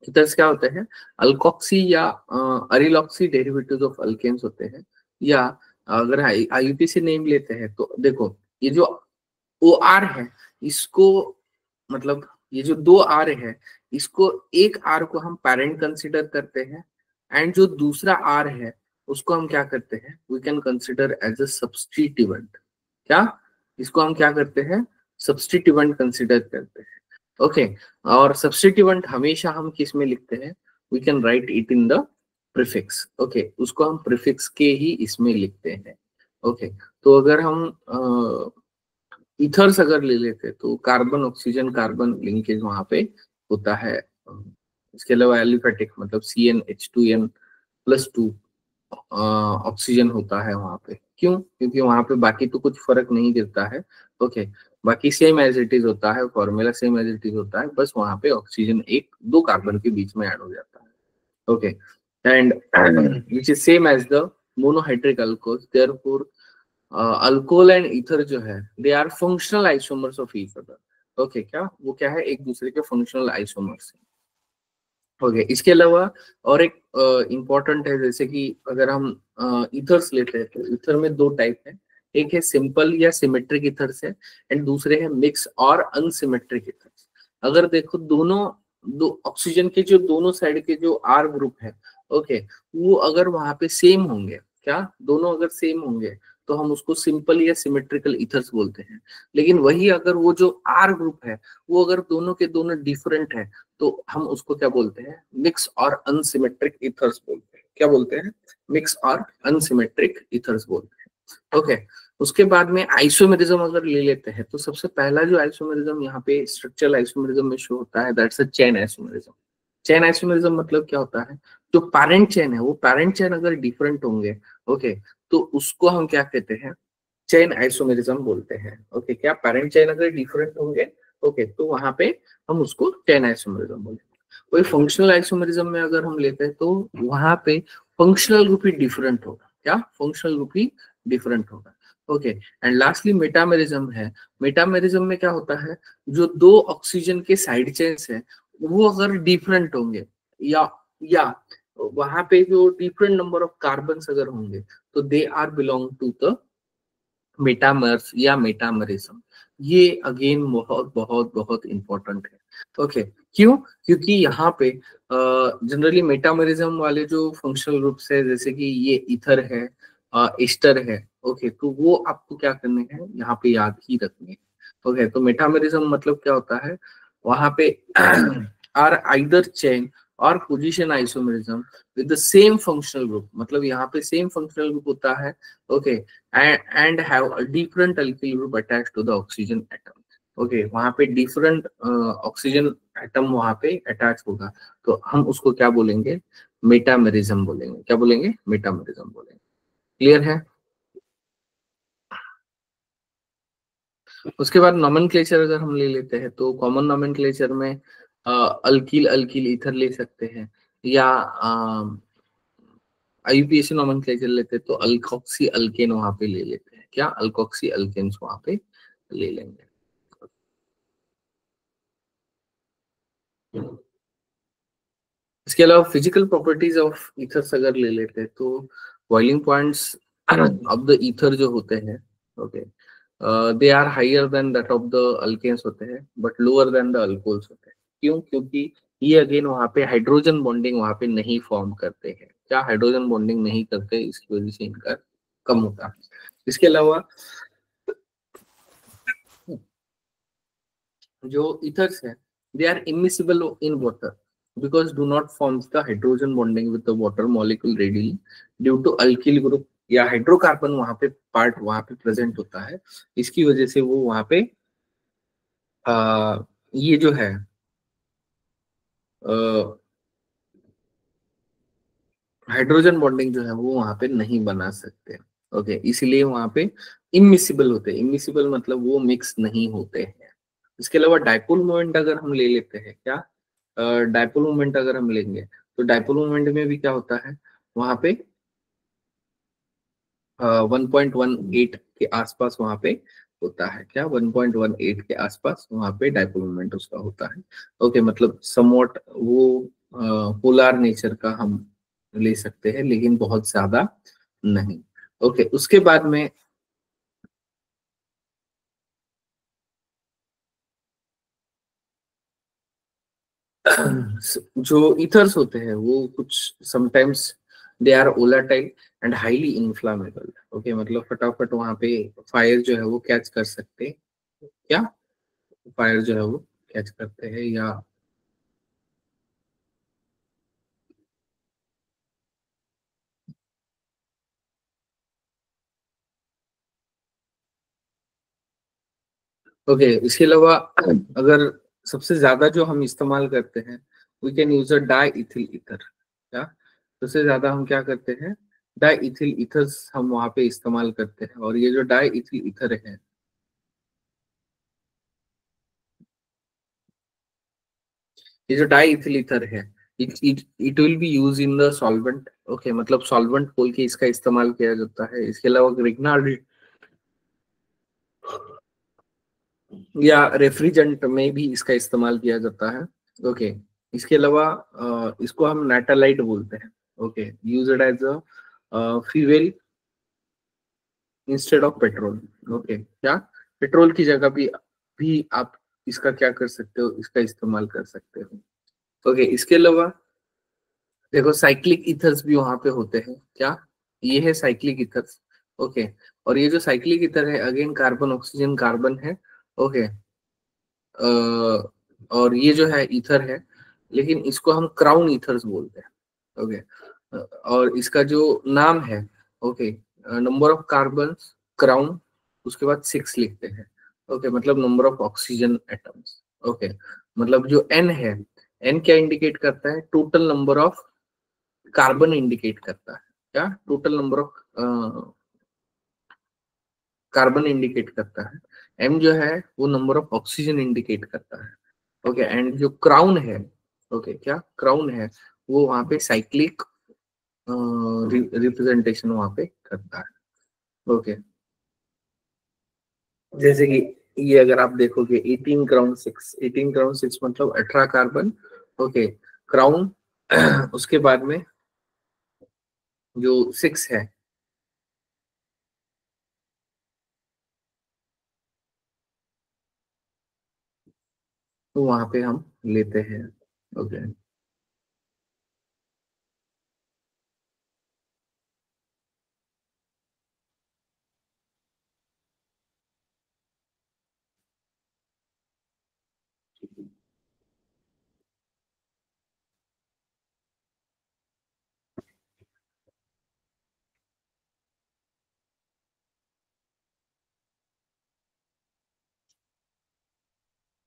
ईथर्स क्या होते हैं? अल्कोक्सी या अरिलॉक्सी डेरिवेटिव्स ऑफ अल्केन्स होते हैं। या अगर IUPAC से नेम लेते हैं तो देखो ये जो OR है इसको, मतलब ये जो दो R है इसको, एक R को हम पेरेंट कंसिडर करते हैं एंड जो दूसरा R है उसको हम क्या करते हैं? We can consider as a substituent. क्या इसको हम क्या करते हैं? सब्स्टिट्यूएंट कंसिडर करते हैं। ओके, और सब्स्टिट्यूएंट हमेशा हम किस में लिखते हैं? We can write it in the prefix. Okay, उसको हम प्रीफिक्स के ही इसमें लिखते हैं। ओके, तो अगर हम ईथर्स अगर ले लेते तो कार्बन ऑक्सीजन कार्बन लिंकेज वहां पे होता है। इसके अलावा एलिफेटिक मतलब CnH2n+2 ऑक्सीजन होता है वहां पे। क्यों? क्योंकि वहां पे बाकी तो कुछ फर्क नहीं गिरता है। ओके, बाकी सेम एज इट इज होता है, formula same as it is होता है, बस वहां पे ऑक्सीजन एक दो कार्बन के बीच में ऐड हो जाता है। Okay, and which is same as the monohydric alcohol. Therefore alcohol and ether जो है they are functional isomers of each other. Okay, क्या वो क्या है? एक दूसरे के फंक्शनल आइसोमर्स है। ओके, इसके अलावा और एक इम्पोर्टेंट है, जैसे कि अगर हम ईथर्स लेते हैं तो ईथर में दो टाइप है। एक है सिंपल या सिमेट्रिक ईथर्स है एंड दूसरे है मिक्स और अनसिमेट्रिक ईथर्स। अगर देखो दोनों दो ऑक्सीजन के जो दोनों साइड के जो आर ग्रुप है, ओके, वो अगर वहां पे सेम होंगे, क्या दोनों अगर सेम होंगे तो हम उसको सिंपल या सिमेट्रिकल इथर्स बोलते हैं। लेकिन वही अगर वो जो आर ग्रुप है वो अगर दोनों के दोनों डिफरेंट है तो हम उसको क्या बोलते हैं, मिक्स और अनसिमेट्रिक इथर्स बोलते हैं। क्या बोलते हैं, मिक्स और अनसिमेट्रिक इथर्स बोलते हैं। ओके, उसके बाद में आइसोमेरिज्म अगर ले लेते हैं तो सबसे पहला जो आइसोमेरिज्म यहाँ पे स्ट्रक्चरल आइसोमेरिज्म में शो होता है, that's a chain isomerism. Chain isomerism मतलब क्या होता है, जो पैरेंट चेन है वो पैरेंट चेन अगर डिफरेंट होंगे, ओके, तो उसको हम क्या कहते हैं, चेन आइसोमेरिज्म बोलते हैं। ओके, क्या पैरेंट चेन अगर डिफरेंट होंगे, ओके, तो वहां पे हम उसको चेन आइसोमेरिज्म बोलते हैं। कोई फंक्शनल आइसोमेरिज्म में अगर हम लेते हैं तो वहां पे फंक्शनल ग्रुप ही डिफरेंट होगा। क्या, फंक्शनल ग्रुप ही डिफरेंट होगा। ओके, एंड लास्टली मेटामेरिज्म है। मेटामेरिज्म में क्या होता है, जो दो ऑक्सीजन के साइड चेन्स है वो अगर डिफरेंट होंगे या वहां पे जो डिफरेंट नंबर ऑफ कार्बन अगर होंगे तो they are belong to the metamers या मेटामरिज्म। ये अगेन बहुत बहुत बहुत इंपॉर्टेंट है। ओके, क्यों, क्योंकि यहाँ पे जनरली मेटामरिज्म वाले जो फंक्शनल ग्रुप्स है जैसे कि ये ईथर है, एस्टर है, ओके, तो वो आपको क्या करने हैं, यहाँ पे याद ही रखने हैं। ओके, तो मेटामरिज्म मतलब क्या होता है, वहां पे आर आइदर चेन और position isomerism with the same functional group, मतलब यहाँ पे सेम फंक्शनल ग्रुप होता है। Okay, and have a different alkyl group attached to the oxygen atom। Okay, वहां पे डिफरेंट ऑक्सीजन एटम वहां पे अटैच होगा तो हम उसको क्या बोलेंगे, मेटामेरिज्म बोलेंगे। क्या बोलेंगे, मेटामेरिज्म बोलेंगे। क्लियर है। उसके बाद नोमेनक्लेचर अगर हम ले लेते हैं तो कॉमन नोमेनक्लेचर में अल्किल अल्किल ईथर ले सकते हैं, या आईयूपीएसी नोमेनक्लेचर लेते हैं तो अल्कोक्सी अल्केन वहां पे ले लेते हैं। क्या, अल्कोक्सी अल्केन्स वहां पे ले लेंगे। इसके अलावा फिजिकल प्रॉपर्टीज ऑफ ईथर्स अगर ले लेते हैं तो boiling points of the ether जो होते हैं, okay, they are higher than that of the alkanes होते हैं but lower than the alcohols होते हैं। क्यों, क्योंकि ये अगेन वहां पे हाइड्रोजन बॉन्डिंग वहां पे नहीं फॉर्म करते हैं। क्या, हाइड्रोजन बॉन्डिंग नहीं करते, इसकी वजह से इनका कम होता है। इसके अलावा जो ethers है they are immiscible in water because do not form the hydrogen bonding with the water molecule readily due to alkyl group या हाइड्रोकार्बन वहां पे पार्ट वहां पे प्रेजेंट होता है। इसकी वजह से वो वहां पे ये जो है हाइड्रोजन बॉन्डिंग जो है वो वहां पे नहीं बना सकते। ओके, इसलिए वहां पे इमिसिबल होते हैं। इमिसिबल मतलब वो मिक्स नहीं होते हैं। इसके अलावा डाइपोल मोमेंट अगर हम ले लेते हैं, क्या, डाइपोल मोमेंट अगर हम लेंगे तो डाइपोल मोमेंट में भी क्या होता है, वहां पे 1.18 के आसपास वहां पे होता है। क्या, 1.18 के आसपास वहां पे डाइपोल मोमेंट उसका होता है। ओके, मतलब समवॉट वो पोलर नेचर का हम ले सकते हैं लेकिन बहुत ज्यादा नहीं। ओके, उसके बाद में जो ईथर्स होते हैं वो कुछ sometimes they are volatile and highly inflammable. Okay, मतलब फटाफट वहां पे फायर जो है वो कैच कर सकते हैं। क्या, फायर जो है वो कैच करते हैं या ओके, इसके अलावा अगर सबसे ज्यादा जो हम इस्तेमाल करते हैं we can use a di ethyl ether. क्या, सबसे ज्यादा हम क्या करते हैं, डाई इथिल ईथर्स हम वहां पे इस्तेमाल करते हैं। और ये जो डाई इथिल ईथर है, ये जो डाई इथिल ईथर है, it will be use in the solvent. Okay, मतलब सॉल्वेंट खोल के इसका इस्तेमाल किया जाता है। इसके अलावा ग्रिग्नार्ड या रेफ्रिजरेंट में भी इसका इस्तेमाल किया जाता है। ओके, इसके अलावा इसको हम नेटालाइट बोलते हैं। Okay, used as a fuel instead of petrol. Okay, क्या, पेट्रोल की जगह भी आप इसका क्या कर सकते हो, इसका इस्तेमाल कर सकते हो। ओके, इसके अलावा देखो साइक्लिक इथर्स भी वहां पे होते हैं। क्या ये है साइक्लिक इथर्स? ओके, और ये जो साइक्लिक इथर है अगेन कार्बन ऑक्सीजन कार्बन है। ओके, और ये जो है ईथर है, लेकिन इसको हम क्राउन ईथर्स बोलते हैं। ओके, और इसका जो नाम है, okay, number of carbon crown, उसके बाद 6 लिखते हैं। ओके, मतलब number of oxygen atoms. Okay, मतलब जो एन है, एन क्या इंडिकेट करता है? Total number of carbon indicate करता है। क्या total number of carbon indicate करता है। एम जो है वो नंबर ऑफ ऑक्सीजन इंडिकेट करता है। ओके, एंड जो क्राउन है, ओके, क्या क्राउन है वो वहां पे साइक्लिक रिप्रेजेंटेशन वहां पे करता है। ओके, जैसे कि ये अगर आप देखोगे 18 क्राउन 6, 18 क्राउन 6 मतलब 18 कार्बन। ओके, क्राउन उसके बाद में जो 6 है तो वहां पे हम लेते हैं। ओके,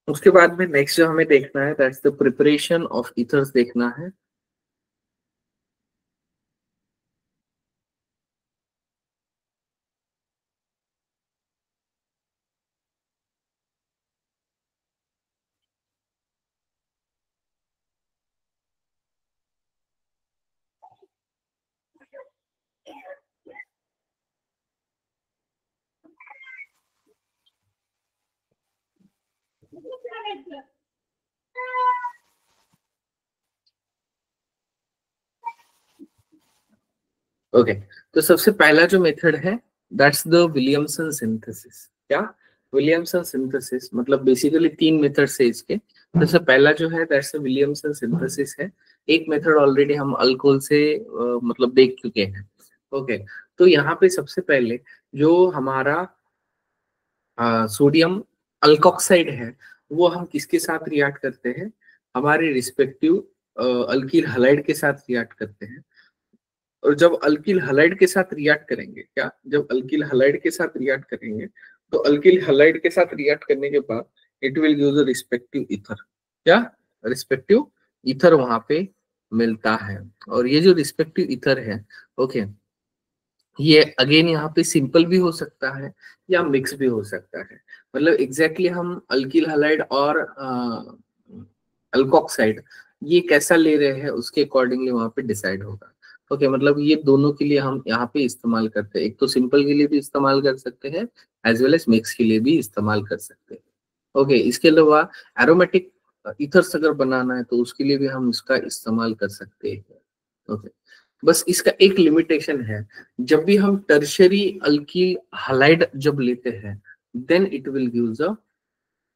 उसके बाद में नेक्स्ट जो हमें देखना है that's the preparation of ethers देखना है। ओके, तो सबसे पहला जो मेथड है दैट्स द विलियमसन सिंथेसिस। क्या विलियमसन सिंथेसिस? मतलब बेसिकली 3 मेथड्स है इसके। सबसे पहला जो है दैट्स द विलियमसन सिंथेसिस है। एक मेथड ऑलरेडी हम अल्कोहल से मतलब देख चुके हैं। ओके, तो यहाँ पे सबसे पहले जो हमारा सोडियम अल्कोक्साइड है वो हम किसके साथ रिएक्ट करते हैं? हमारे रिस्पेक्टिव अल्किल हलाइड के साथ रिएक्ट करते हैं। और जब अल्किल हलाइड के साथ रिएक्ट करेंगे, क्या जब अल्किल हलाइड के साथ रिएक्ट करेंगे तो अल्किल हलाइड के साथ रिएक्ट करने के बाद it will give the respective ether. क्या रिस्पेक्टिव ईथर वहां पे मिलता है। और ये जो रिस्पेक्टिव ईथर है, ओके, ये अगेन यहाँ पे सिंपल भी हो सकता है या मिक्स भी हो सकता है। मतलब एग्जैक्टली हम अल्किल हलाइड और अल्कोक्साइड ये कैसा ले रहे हैं उसके अकॉर्डिंगली वहां पे डिसाइड होगा। ओके, मतलब ये दोनों के लिए हम यहाँ पे इस्तेमाल करते हैं। एक तो सिंपल के लिए भी इस्तेमाल कर सकते हैं एज वेल एज मिक्स के लिए भी इस्तेमाल कर सकते हैं। ओके, इसके अलावा एरोमेटिक ईथर्स अगर बनाना है तो उसके लिए भी हम इसका इस्तेमाल कर सकते हैं। ओके, बस इसका एक लिमिटेशन है, जब भी हम टर्शरी अल्किल हलाइड जब लेते हैं then it will gives a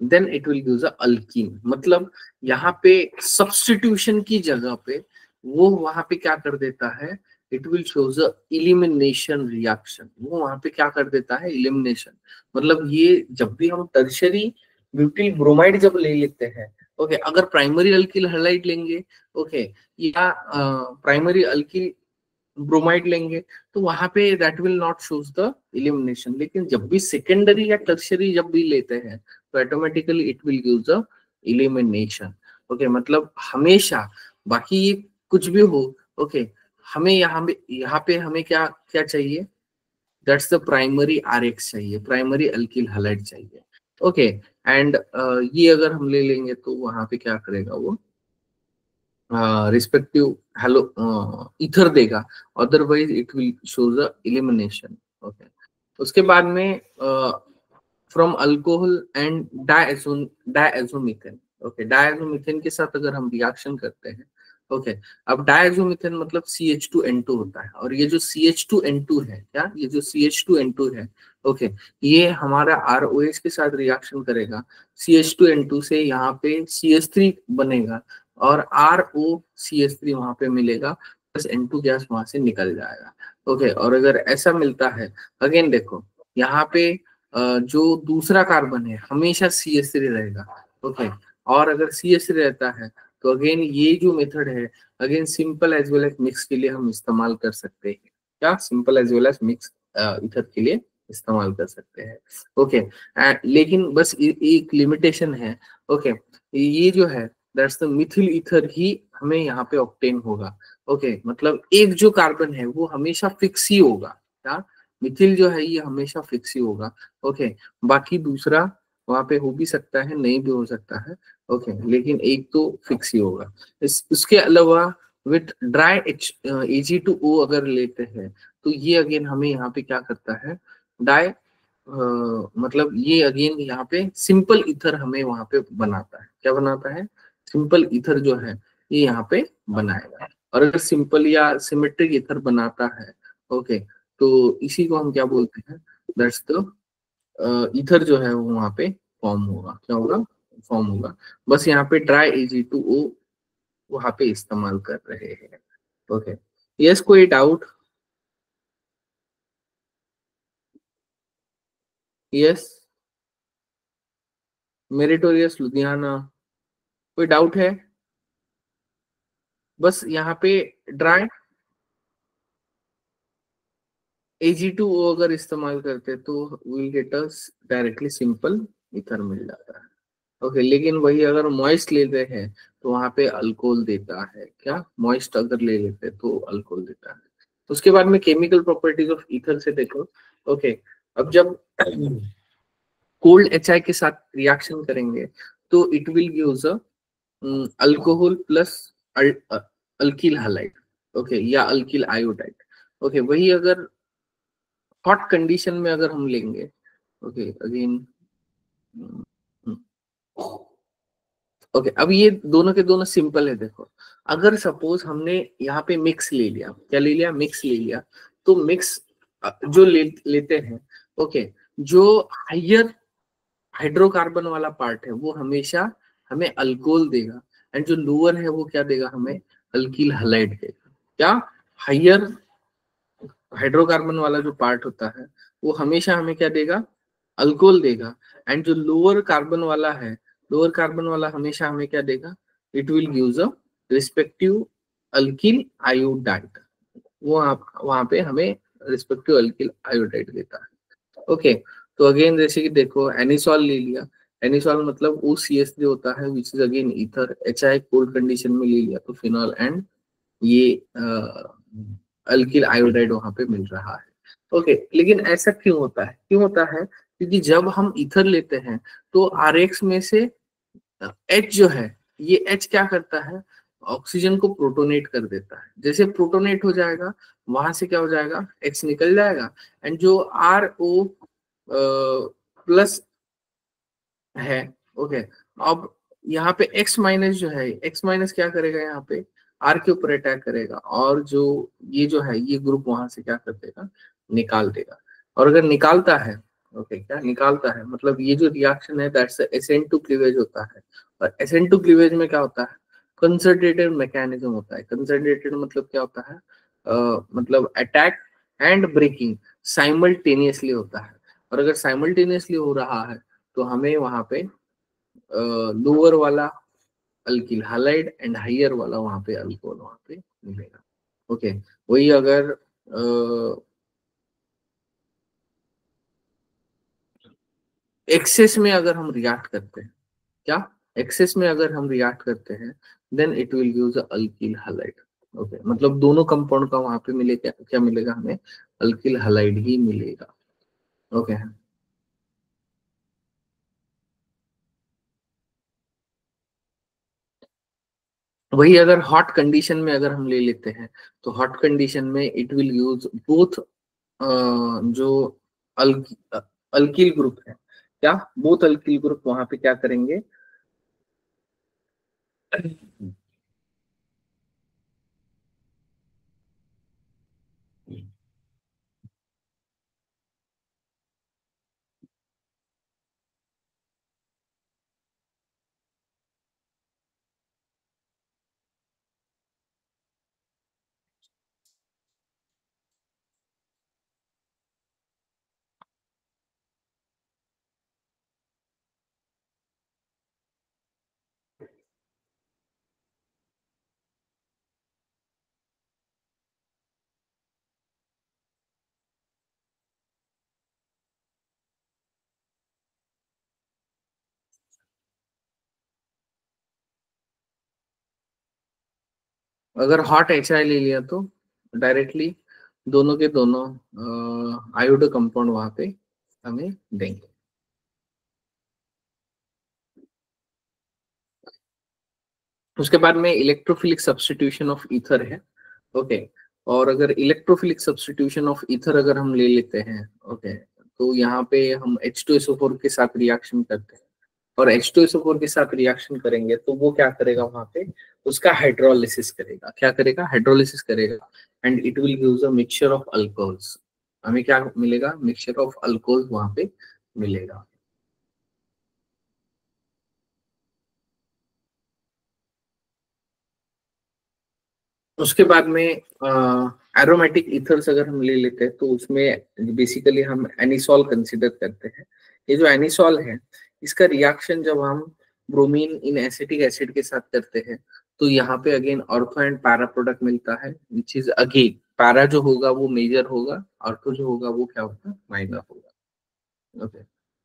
then it will gives a alkene. मतलब यहाँ पे सब्स्टिट्यूशन की जगह पे वो वहां पे क्या कर देता है? It will shows a elimination reaction. वो वहां पे क्या कर देता है? इलिमिनेशन। मतलब ये जब भी हम टर्शरी ब्यूटिल ब्रोमाइड जब ले लेते हैं, ओके, अगर प्राइमरी अल्किल हलाइड लेंगे, ओके, या प्राइमरी अल्किल ब्रोमाइड लेंगे तो वहां पे that will not shows the elimination. लेकिन जब भी सेकेंडरी या टर्शरी जब भी लेते हैं तो automatically it will give the elimination. Okay, मतलब हमेशा, बाकी ये कुछ भी हो, ओके, हमें यहाँ पे हमें क्या क्या चाहिए? दैट्स द प्राइमरी आरएक्स चाहिए, प्राइमरी अल्किल हलाइड चाहिए। ओके, एंड ये अगर हम ले लेंगे तो वहां पे क्या करेगा वो? रिस्पेक्टिव हेलो इथर देगा, otherwise it will show the elimination. Okay, उसके बाद में फ्रॉम अल्कोहल एंड डायazोमीथेन। ओके, डायazोमीथेन के साथ अगर हम रिएक्शन करते हैं ओके, अब डायजोमिथेन मतलब CH2N2 होता है, और ये जो CH2N2 है, क्या ये जो CH2N2 है, ओके, ये हमारा ROH के साथ रिएक्शन करेगा, CH2N2 से यहाँ पे CH3 बनेगा और ROCH3 वहां पे मिलेगा, प्लस N2 गैस वहां से निकल जाएगा। ओके, और अगर ऐसा मिलता है, अगेन देखो यहाँ पे जो दूसरा कार्बन है हमेशा CH3 रहेगा। ओके, और अगर CH3 रहता है तो अगेन ये जो मेथड है, again simple as well as mix के लिए हम इस्तेमाल कर सकते हैं। क्या simple as well as mix ether के लिए इस्तेमाल कर सकते हैं। ओके, लेकिन बस एक लिमिटेशन है। ओके, ये जो है दैट्स द मिथिल ईथर ही हमें यहाँ पे ऑब्टेन होगा। ओके, मतलब एक जो कार्बन है वो हमेशा फिक्स ही होगा। क्या मिथिल जो है ये हमेशा फिक्स ही होगा। ओके, बाकी दूसरा वहां पे हो भी सकता है, नहीं भी हो सकता है। ओके, लेकिन एक तो फिक्स ही होगा। इसके अलावा विथ ड्राई Ag2O अगर लेते हैं तो ये अगेन हमें यहाँ पे क्या करता है, डाई मतलब ये अगेन यहाँ पे सिंपल ईथर हमें वहां पे बनाता है। क्या बनाता है, सिंपल ईथर जो है ये यहाँ पे बनाएगा। और अगर सिंपल या सिमेट्रिक ईथर बनाता है, ओके, तो इसी को हम क्या बोलते हैं, दैट्स द ईथर जो है वो वहां पे फॉर्म होगा। क्या होगा, फॉर्म होगा। बस यहाँ पे ट्राई Ag2O वहां पे इस्तेमाल कर रहे हैं। ओके, यस, कोई डाउट? यस, मेरिटोरियस लुधियाना, कोई डाउट है? बस यहाँ पे ड्राई Ag2O अगर इस्तेमाल करते तो will get us directly simple ether मिल जाता है। ओके, लेकिन वही अगर मॉइस्ट लेते हैं तो वहां पे अल्कोहल देता है। क्या मॉइस्ट अगर ले लेते हैं तो अल्कोहल देता है। उसके बाद में केमिकल प्रॉपर्टीज ऑफ ईथर से देखो। ओके, अब जब कोल्ड HI के साथ रिएक्शन करेंगे तो it will gives a alcohol plus alkyl halide. Okay, या अल्किल आयोडाइड। ओके, वही अगर हॉट कंडीशन में अगर हम लेंगे, ओके अगेन, ओके, अब ये दोनों के दोनों सिंपल है। देखो, अगर सपोज हमने यहाँ पे मिक्स ले लिया, क्या ले लिया, मिक्स ले लिया, तो मिक्स जो लेते हैं, ओके, जो हाइयर हाइड्रोकार्बन वाला पार्ट है वो हमेशा हमें अल्कोहल देगा, एंड जो लोअर है वो क्या देगा, हमें अल्किल हैलाइड देगा। क्या हाइयर हाइड्रोकार्बन वाला जो पार्ट होता है वो हमेशा हमें क्या देगा, अल्कोहल देगा, एंड जो लोअर कार्बन वाला है, लोअर कार्बन वाला हमेशा हमें क्या देगा, it will gives a respective alkyl iodide. वो वहां पे हमें रिस्पेक्टिव अल्किल आयोडाइड देता है। ओके, तो अगेन जैसे कि देखो एनिसॉल ले लिया, एनिसॉल मतलब OCH3 होता है which is again ether, HI cold condition में ले लिया तो फिनॉल, एंड ये अल्किल आयोडाइड वहां पे मिल रहा है। ओके, लेकिन ऐसा क्यों होता है, क्यों होता है, क्योंकि जब हम ईथर लेते हैं तो RX में से H जो है, ये H क्या करता है, ऑक्सीजन को प्रोटोनेट कर देता है। जैसे प्रोटोनेट हो जाएगा वहां से क्या हो जाएगा, X निकल जाएगा, एंड जो RO प्लस है, ओके, अब यहाँ पे X माइनस जो है, X माइनस क्या करेगा, यहाँ पे R के ऊपर अटैक करेगा, और जो ये जो है ये ग्रुप वहां से क्या कर देगा, निकाल देगा। और अगर निकालता है, ओके, क्या निकालता है, मतलब ये जो रिएक्शन है दैट्स SN2 क्लीवेज होता है। और SN2 क्लीवेज में क्या होता है, कंसंट्रेटेड मैकेनिज्म होता है। कंसंट्रेटेड मतलब क्या होता है, मतलब अटैक एंड ब्रेकिंग साइमल्टेनियसली होता है। और अगर साइमल्टेनियसली हो रहा है तो हमें वहां पे लोअर वाला अल्किल हैलाइड एंड हाइयर वाला वहां पे अल्कोहल वहां पे मिलेगा। ओके, वही अगर एक्सेस में अगर हम रिएक्ट करते हैं, क्या एक्सेस में अगर हम रिएक्ट करते हैं then it will give the alkyl halide. Okay, मतलब दोनों कंपाउंड का वहां पे मिलेगा, क्या मिलेगा हमें, अल्किल हैलाइड ही मिलेगा। ओके, वही अगर हॉट कंडीशन में अगर हम ले लेते हैं तो हॉट कंडीशन में इट विल यूज बोथ जो अल अल्किल ग्रुप है, क्या बोथ अल्किल ग्रुप वहां पे क्या करेंगे, अगर हॉट HI ले लिया तो डायरेक्टली दोनों के दोनों आयोडो कंपाउंड वहां पे हमें देंगे। उसके बाद में इलेक्ट्रोफिलिक सब्स्टिट्यूशन ऑफ ईथर है। ओके, और अगर इलेक्ट्रोफिलिक सब्स्टिट्यूशन ऑफ ईथर अगर हम ले लेते हैं, ओके, तो यहाँ पे हम H2SO4 के साथ रिएक्शन करते हैं, और H2SO4 के साथ रिएक्शन करेंगे तो वो क्या करेगा वहां पे, उसका हाइड्रोलिसिस करेगा। क्या करेगा? हाइड्रोलिसिस करेगा, and it will gives a mixture of alcohols. हमें क्या मिलेगा? मिक्सचर ऑफ अल्कोहल वहां पे मिलेगा। उसके बाद में एरोमेटिक इथर्स अगर हम ले लेते हैं तो उसमें बेसिकली हम एनिसॉल कंसिडर करते हैं। ये जो एनिसॉल है, इसका रिएक्शन जब हम ब्रोमीन इन एसिटिक एसिड के साथ करते हैं तो यहाँ पे again ortho and para product मिलता है, विच इज अगेन पैरा जो होगा वो मेजर होगा, ऑर्थो जो होगा वो क्या होगा? माइनर होगा। ओके,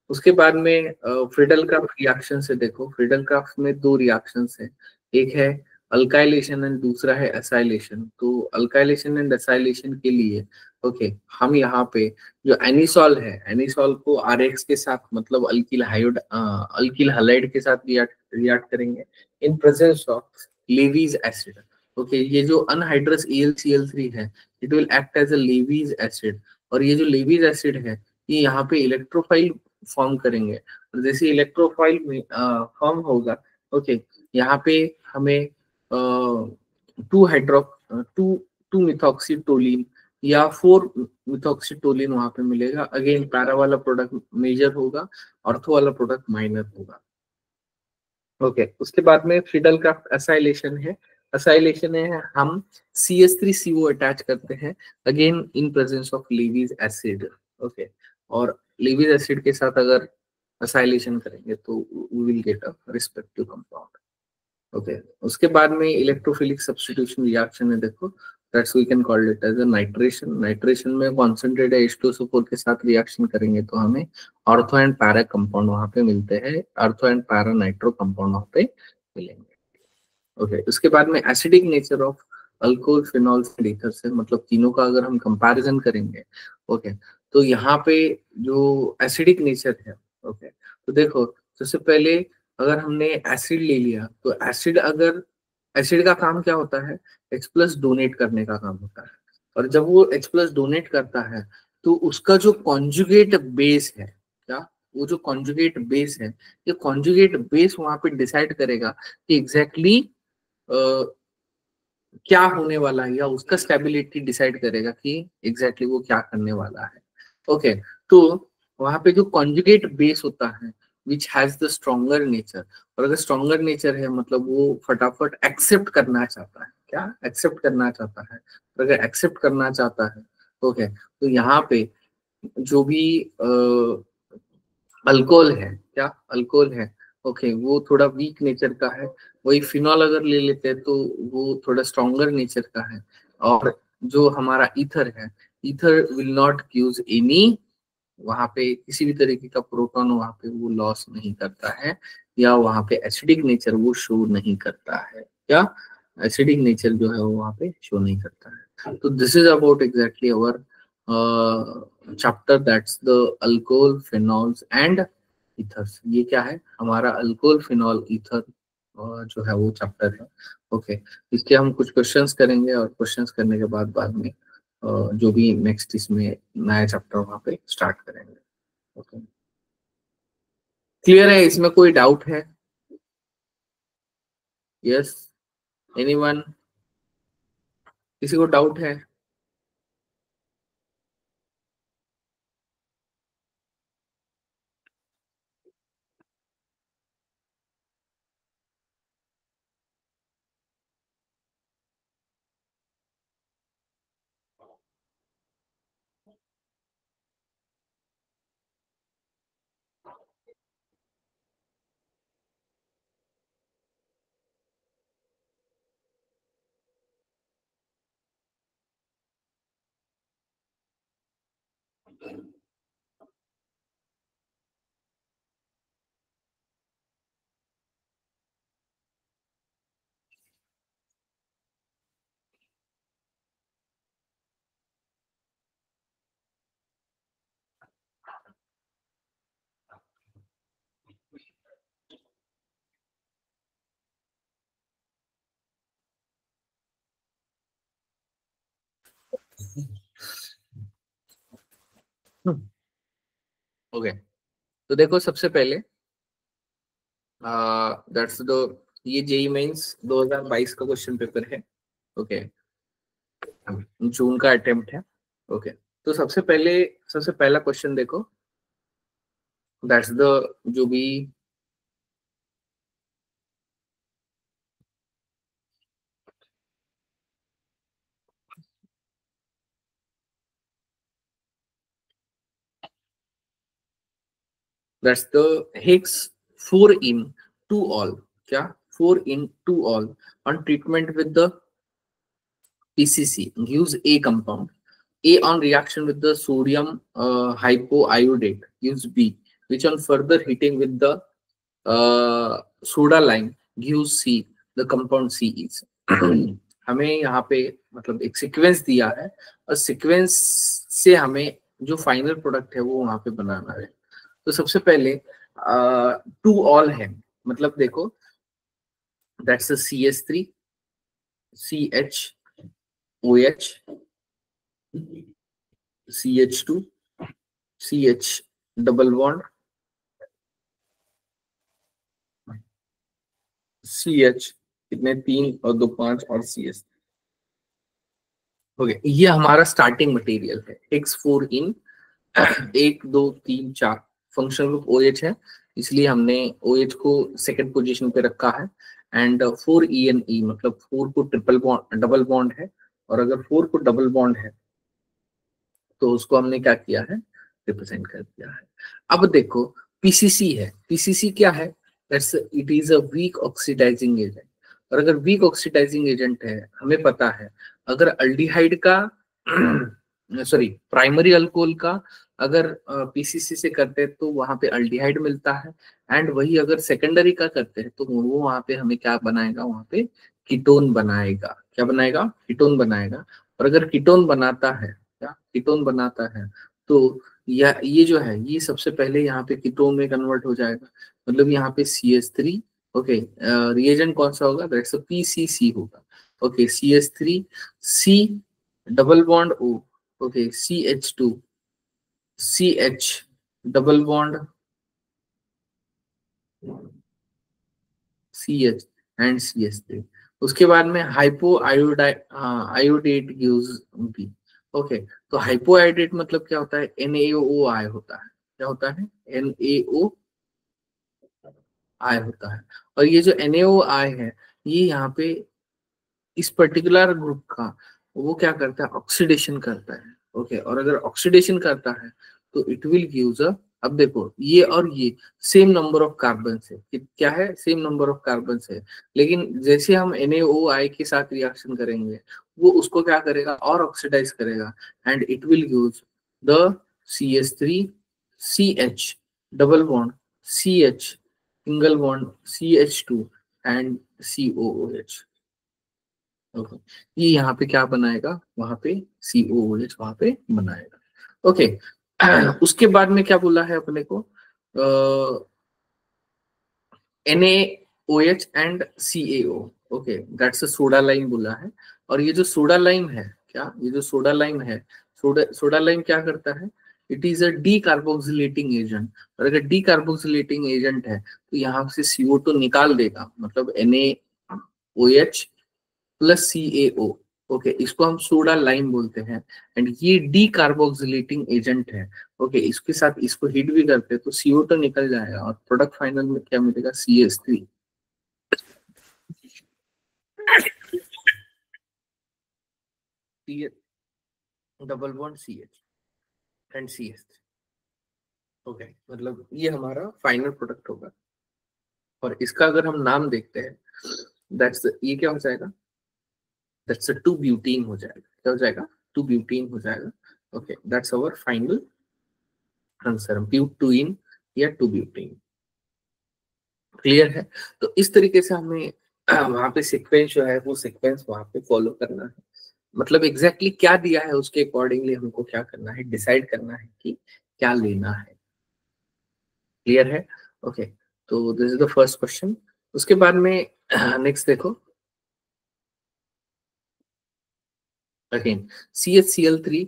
उसके बाद में फ्रीडल क्राफ्ट रिएक्शन से देखो, फ्रीडल क्राफ्ट में दो रिएक्शंस हैं, एक है अल्काइलेशन एंड दूसरा है एसाइलेशन। तो अल्काइलेशन एंड एसाइलेशन के लिए ओके, हम यहाँ पे जो एनिसॉल है, एनिसॉल को RX के साथ मतलब अल्किल हाइड अल्किल हलाइड के साथ रिएक्ट करेंगे in presence of Lewis acid. Okay, ये जो अनहाइड्रस AlCl3 है, it will act as a Lewis acid, और ये जो लेवीज एसिड है ये यहाँ पे इलेक्ट्रोफाइल फॉर्म करेंगे, और जैसे इलेक्ट्रोफाइल में फॉर्म होगा, ओके, यहाँ पे हमें two hydro two two methoxytoluene या फोर मिथॉक्सीटोलिन वहां पे मिलेगा। अगेन पैरा वाला प्रोडक्ट मेजर होगा, ऑर्थो वाला प्रोडक्ट माइनर होगा। ओके, उसके बाद में फ्रीडल क्राफ्ट असाइलेशन है। असाइलेशन है हम CH3CO अटैच करते हैं, again in presence of Lewis acid. Okay, और लीवीज एसिड के साथ अगर असाइलेशन करेंगे तो we will get a respective compound. Okay, उसके बाद में इलेक्ट्रोफिलिक सब्स्टिट्यूशन रिएक्शन है, देखो that's we can call it as a nitration. Nitration में कॉन्सेंट्रेट H2SO4 के साथ रिएक्शन करेंगे तो हमें ऑर्थो एंड पैरा कंपाउंड वहां पे मिलते हैं, ortho and para nitro compound वहां पे मिलेंगे। ओके, उसके बाद में acidic nature of alcohol phenols and ethers है, मतलब तीनों का अगर हम कंपैरिजन करेंगे, ओके, तो यहाँ पे जो एसिडिक नेचर है, ओके, तो देखो सबसे पहले अगर हमने एसिड ले लिया तो एसिड अगर एसिड का काम क्या होता है? H+ डोनेट करने का काम होता है, और जब वो H+ डोनेट करता है तो उसका जो कॉन्जुगेट बेस है, क्या, वो जो कॉन्जुगेट बेस है, ये कॉन्जुगेट बेस वहां पे डिसाइड करेगा कि एग्जैक्टली क्या होने वाला है, या उसका स्टेबिलिटी डिसाइड करेगा कि एग्जैक्टली वो क्या करने वाला है। ओके, तो वहां पे जो कॉन्जुगेट बेस होता है which has the stronger nature, और अगर स्ट्रॉन्गर नेचर है मतलब वो फटाफट एक्सेप्ट करना चाहता है, क्या एक्सेप्ट करना चाहता है, तो अगर एक्सेप्ट करना चाहता है, ओके, तो यहाँ पे जो भी अल्कोहल है, क्या अल्कोहल है, ओके, वो थोड़ा वीक नेचर का है। वही फिनॉल अगर ले लेते हैं तो वो थोड़ा स्ट्रॉन्गर नेचर का है, और जो हमारा ईथर है, ether will not gives any, वहां पे किसी भी तरीके का प्रोटॉन वहां पे वो लॉस नहीं करता है, या वहां पे एसिडिक नेचर वो शो नहीं करता है, क्या एसिडिक नेचर जो है वो वहां पे शो नहीं करता है। तो this is about exactly our chapter, that's the alcohol phenols and ethers. ये क्या है? हमारा अल्कोहल फिनॉल ईथर जो है वो चैप्टर है। ओके, इसके हम कुछ क्वेश्चंस करेंगे, और क्वेश्चंस करने के बाद में जो भी नेक्स्ट इसमें नया चैप्टर वहां पे स्टार्ट करेंगे। ओके, क्लियर है? इसमें कोई डाउट है? Yes, anyone? किसी को डाउट है? ओके, तो देखो सबसे पहले दैट्स द ये जेई मेंस 2022 का क्वेश्चन पेपर है। ओके, जून का अटेम्प्ट है। ओके, तो सबसे पहला क्वेश्चन देखो, दैट्स द जो भी that's the Higgs 4 in 2 all, क्या 4 इन 2 all on treatment with the PCC gives A compound. A on reaction with the sodium hypoiodate gives B, which on further heating with the soda lime gives C. The compound C is. हमें यहाँ पे मतलब एक सीक्वेंस दिया है और सीक्वेंस से हमें जो फाइनल प्रोडक्ट है वो वहां पे बनाना है। तो सबसे पहले 2 ऑल है, मतलब देखो that's CS3 CH OH CH2 CH double bond CH, कितने 3 और 2 5 और CS। ओके, ये हमारा स्टार्टिंग मटेरियल है। X4 इन 1 2 3 4 फंक्शनल ग्रुप OH है, इसलिए हमने OH को सेकंड पोजीशन पे रखा है। एंड 4ENE मतलब 4 को ट्रिपल बॉन्ड डबल बॉन्ड है, और अगर 4 को डबल बॉन्ड है तो उसको हमने क्या किया है, रिप्रेजेंट कर दिया है। अब देखो पीसीसी है, पीसीसी क्या है, that's it is a weak oxidising agent. और अगर वीक ऑक्सीडाइजिंग एजेंट है, हमें पता है अगर अल्डिहाइड का सॉरी प्राइमरी अल्कोहल का अगर पीसीसी से करते हैं तो वहां पे अल्डिहाइड मिलता है, एंड वही अगर सेकेंडरी का करते हैं तो वो वहां पे हमें क्या बनाएगा, वहां पे कीटोन बनाएगा। क्या बनाएगा, कीटोन बनाएगा। और अगर कीटोन बनाता है, क्या कीटोन बनाता है, तो ये जो है ये सबसे पहले यहाँ पे कीटोन में कन्वर्ट हो जाएगा। मतलब यहाँ पे CH3, ओके, रिएजेंट कौन सा होगा, दैट्स PCC होगा। Okay, CH3 C double bond O, okay, CH2 CH double bond CH and CH3। उसके बाद में हाइपो आयोडेट यूज भी। ओके, तो हाइपो आयोडेट मतलब क्या होता है, NaOI होता है। क्या होता है, NaOI होता है। और ये जो NaOI है, ये यहाँ पे इस पर्टिकुलर ग्रुप का वो क्या करता है, ऑक्सीडेशन करता है। ओके, और अगर ऑक्सीडेशन करता है तो इट विल गिव्स अ, अब देखो ये और ये सेम नंबर ऑफ कार्बन है, क्या है, सेम नंबर ऑफ कार्बन है, लेकिन जैसे हम NaOI के साथ रिएक्शन करेंगे वो उसको क्या करेगा, और ऑक्सीडाइज करेगा, and it will gives the CH3 CH double bond CH single bond CH2 and COOH। Okay, ये यहाँ पे क्या बनाएगा, वहां पे COOH वहां पे बनाएगा। ओके, उसके बाद में क्या बोला है अपने को, NaOH and CaO। Okay, that's a soda lime बोला है। और ये जो सोडा लाइम है, क्या ये जो सोडा लाइम है, सोडा लाइम क्या करता है, it is a decarboxylating agent. और अगर डी कार्बोक्सिलेटिंग एजेंट है तो यहाँ से CO2 निकाल देगा, मतलब NaOH प्लस CaO। ओके, इसको हम सोडा लाइम बोलते हैं, एंड ये डी कार्बोक्सिलेटिंग एजेंट है। ओके, इसके साथ इसको हीट भी करते हैं तो CO2 निकल जाएगा, और प्रोडक्ट फाइनल में क्या मिलेगा, CH3 double bond CH and CH3। Okay, मतलब ये हमारा फाइनल प्रोडक्ट होगा। और इसका अगर हम नाम देखते हैं, दैट्स ये क्या हो जाएगा, दैट्स 2 ब्यूटीन हो जाएगा। क्या हो जाएगा, 2 ब्यूटीन हो जाएगा। Okay, that's our final answer, butene या 2 ब्यूटीन। क्लियर है। तो इस तरीके से हमें वहां पे सीक्वेंस जो है वो सीक्वेंस वहां पे फॉलो करना है। मतलब एग्जैक्टली exactly क्या दिया है उसके अकॉर्डिंगली हमको क्या करना है, डिसाइड करना है कि क्या लेना है। क्लियर है। ओके, तो this is the first question. उसके बाद में नेक्स्ट देखो, again CHCl3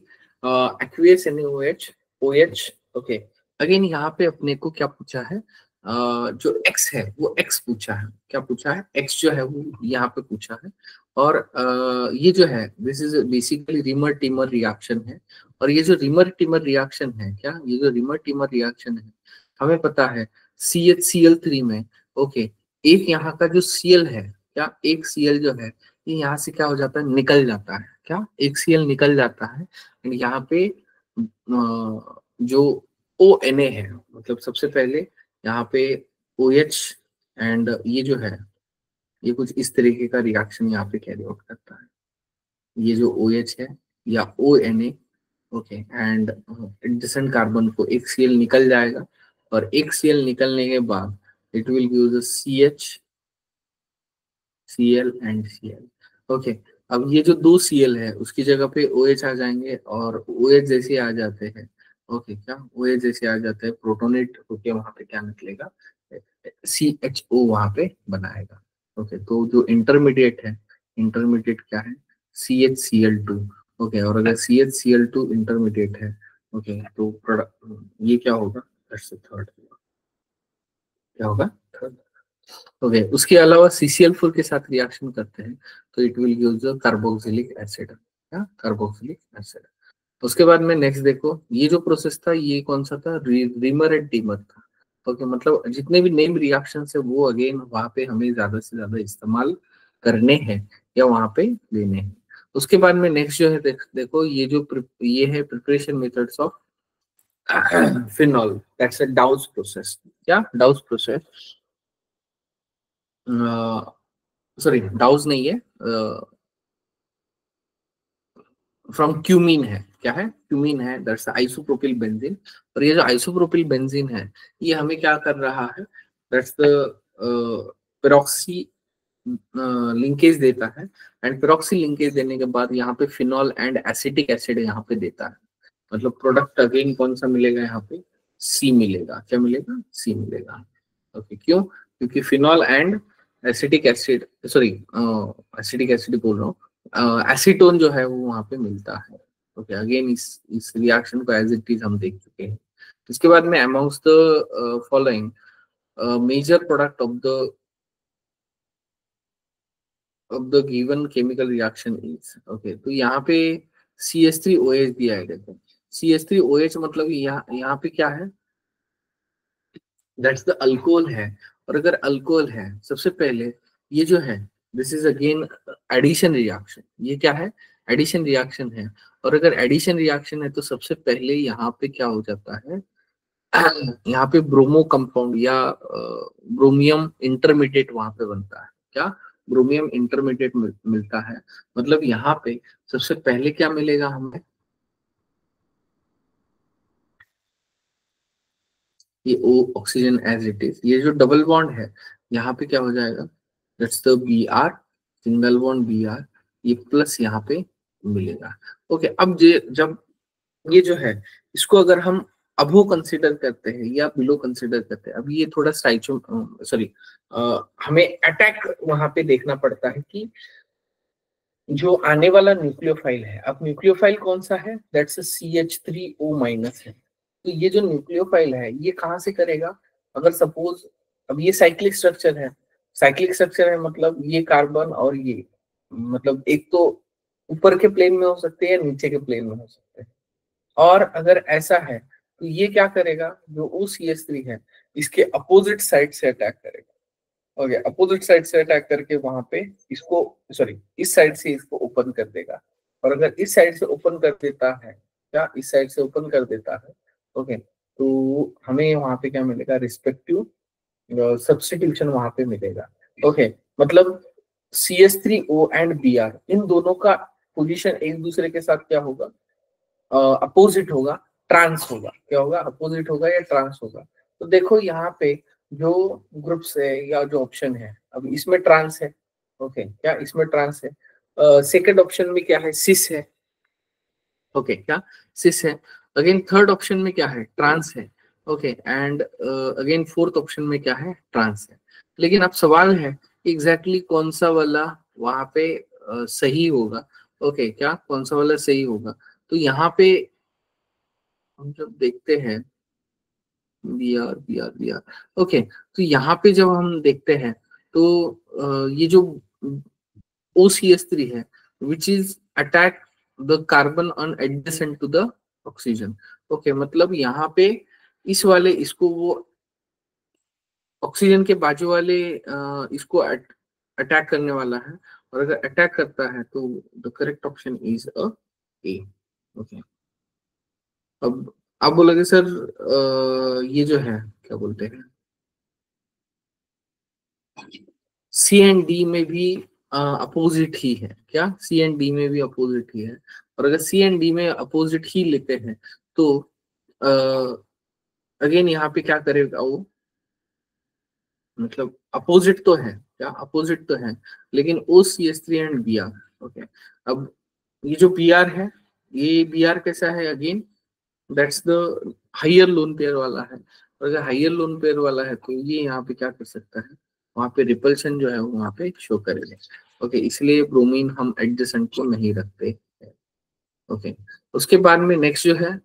aqueous NaOH OH। Okay, again यहाँ पे अपने को क्या पूछा है, जो x है वो x पूछा है, क्या पूछा है, x जो है वो यहाँ पे पूछा है। और ये जो है this is basically reamer Timmer reaction है। और ये जो रिमर टिमर रिएक्शन है, क्या ये जो रिमर टिमर रिएक्शन है, हमें पता है CHCl3 में ओके, एक यहाँ का जो Cl है, क्या एक Cl जो है ये यहाँ से क्या हो जाता है, निकल जाता है, क्या एक Cl निकल जाता है। एंड यहाँ पे जो ONA है, मतलब सबसे पहले यहाँ पे OH एंड ये जो है ये कुछ इस तरीके का रिएक्शन यहाँ पे कैरी आउट करता है। ये जो OH है या ONA okay, and adjacent carbon को एक Cl निकल जाएगा और एक Cl निकलने के बाद it will give the CH Cl and Cl। Okay, अब ये जो दो Cl है उसकी जगह पे OH आ जाएंगे और OH जैसे आ जाते हैं ओके, क्या OH जैसे आ जाते हैं प्रोटोनेट होके वहां पे क्या निकलेगा, CHO वहां पे बनाएगा। ओके, तो जो इंटरमीडिएट है, इंटरमीडिएट क्या है, CHCl2। ओके, और अगर CHCl2 इंटरमीडिएट है ओके, तो ये क्या होगा, दैट्स द थर्ड, क्या होगा, थर्ड। ओके, उसके अलावा CCl4 के साथ रिएक्शन करते हैं तो it will give the carboxylic acid, क्या कार्बोक्सिलिक एसिड। उसके बाद में नेक्स्ट देखो, ये जो प्रोसेस था ये कौन सा था, रिमर एंड टीमर था। ओके, मतलब जितने भी नेम रिएक्शन है वो अगेन वहां पे हमें ज्यादा से ज्यादा इस्तेमाल करने हैं या वहां पे लेने हैं। उसके बाद में नेक्स्ट जो है देखो ये जो ये है preparation methods of phenol, that's a डाउस process. क्या डाउस प्रोसेस, सॉरी डाउस नहीं है, फ्रॉम क्यूमीन है, क्या है, क्यूमीन है, दैट्स आइसोप्रोपिल बेंजीन। और ये जो आइसोप्रोपिल बेंजीन है ये हमें क्या कर रहा है, दैट्स द पेरोक्सी लिंकेज देता है। एंड पेरोक्सी लिंकेज देने के बाद यहाँ पे फिनॉल एंड एसिटिक एसिड यहाँ पे देता है। मतलब प्रोडक्ट अगेन कौन सा मिलेगा, यहाँ पे सी मिलेगा, क्या मिलेगा, सी मिलेगा। ओके, क्यों, क्योंकि phenol and acetic acid, sorry acetic acid बोल रहा हूँ, एसीटोन जो है वो वहां पे मिलता है। ओके, अगेन इस रिएक्शन को एज इट इज हम देख चुके हैं। इसके बाद में amongst the following major product of the given chemical reaction is, okay, तो यहाँ पे CH3OH दिया है। देखो CH3OH मतलब यहाँ पे क्या है, दैट्स द अल्कोहल है। और अगर अल्कोहल है सबसे पहले ये जो है this is again addition reaction, ये क्या है, एडिशन रिएक्शन है। और अगर एडिशन रिएक्शन है तो सबसे पहले यहाँ पे क्या हो जाता है, यहाँ पे ब्रोमो कंपाउंड या ब्रोमियम इंटरमीडिएट वहां पे बनता है, क्या ब्रोमियम इंटरमीडिएट मिलता है। मतलब यहाँ पे सबसे पहले क्या मिलेगा हमें, ये ओ ऑक्सीजन एज इट इज, ये जो डबल बॉन्ड है यहाँ पे क्या हो जाएगा, that's the Br, single bond Br, ये प्लस यहाँ पे मिलेगा। ओके, अब जब ये जो है इसको अगर हम अबो कंसिडर करते हैं या बिलो कंसिडर करते हैं, अब ये थोड़ा स्टाइचो सॉरी हमें अटैक वहां पे देखना पड़ता है कि जो आने वाला न्यूक्लियोफाइल है, अब न्यूक्लियोफाइल कौन सा है, दैट्स CH3O- है। तो ये जो न्यूक्लियोफाइल है ये कहाँ से करेगा, अगर सपोज अब ये साइक्लिक स्ट्रक्चर है, साइक्लिक स्ट्रक्चर है मतलब ये कार्बन और ये, मतलब एक तो ऊपर के प्लेन में हो सकते हैं या नीचे के प्लेन में हो सकते हैं। और अगर ऐसा है तो ये क्या करेगा, जो OCH3 है इसके अपोजिट साइड से अटैक करेगा। ओके, अपोजिट साइड से अटैक करके वहां पे इसको, सॉरी इस साइड से इसको ओपन कर देगा। और अगर इस साइड से ओपन कर देता है, क्या इस साइड से ओपन कर देता है, ओके, तो हमें वहां पे क्या मिलेगा, रिस्पेक्टिव सब्स्टिट्यूशन वहां पे मिलेगा। ओके, मतलब CH3O एंड Br इन दोनों का पोजीशन एक दूसरे के साथ क्या होगा, अपोजिट होगा, ट्रांस होगा, क्या होगा, अपोजिट होगा या ट्रांस होगा। तो देखो यहाँ पे जो ग्रुप्स है या जो ऑप्शन है, अब इसमें ट्रांस है, ओके, क्या इसमें ट्रांस है। सेकंड ऑप्शन में क्या है, सिस है, ओके, क्या सिस है। अगेन थर्ड ऑप्शन में क्या है, ट्रांस है, okay, and again fourth option में क्या है, ट्रांस है। लेकिन अब सवाल है एग्जैक्टली कौन सा वाला वहां पे सही होगा। ओके, क्या कौन सा वाला सही होगा? तो यहाँ पे हम जब देखते हैं B R B R B R, okay, तो यहाँ पे जब हम देखते हैं तो ये जो OCH3 है which is attack the carbon on adjacent to the oxygen. Okay, मतलब यहाँ पे इस वाले इसको वो ऑक्सीजन के बाजू वाले इसको अटैक करने वाला है, और अगर अटैक करता है तो the correct option is a A. Okay, अब आप बोलोगे सर ये जो है क्या बोलते हैं, सी एंड डी में भी अपोजिट ही है क्या? सी एंड डी में भी अपोजिट ही है, और अगर सी एंड डी में अपोजिट ही लेते हैं तो अगेन यहाँ पे क्या करेगा वो, मतलब अपोजिट तो है क्या, अपोजिट तो है, लेकिन OCH3 एंड Br। ओके, अब ये जो Br है, ये Br कैसा है again, that's the higher lone pair वाला है, और अगर हाइयर लोन पेयर वाला है तो ये यहाँ पे क्या कर सकता है, वहां पे रिपल्शन जो है वो वहां पे शो करेगा। ओके, इसलिए ब्रोमीन हम एडजेसेंट को नहीं रखते। ओके, उसके बाद में नेक्स्ट जो है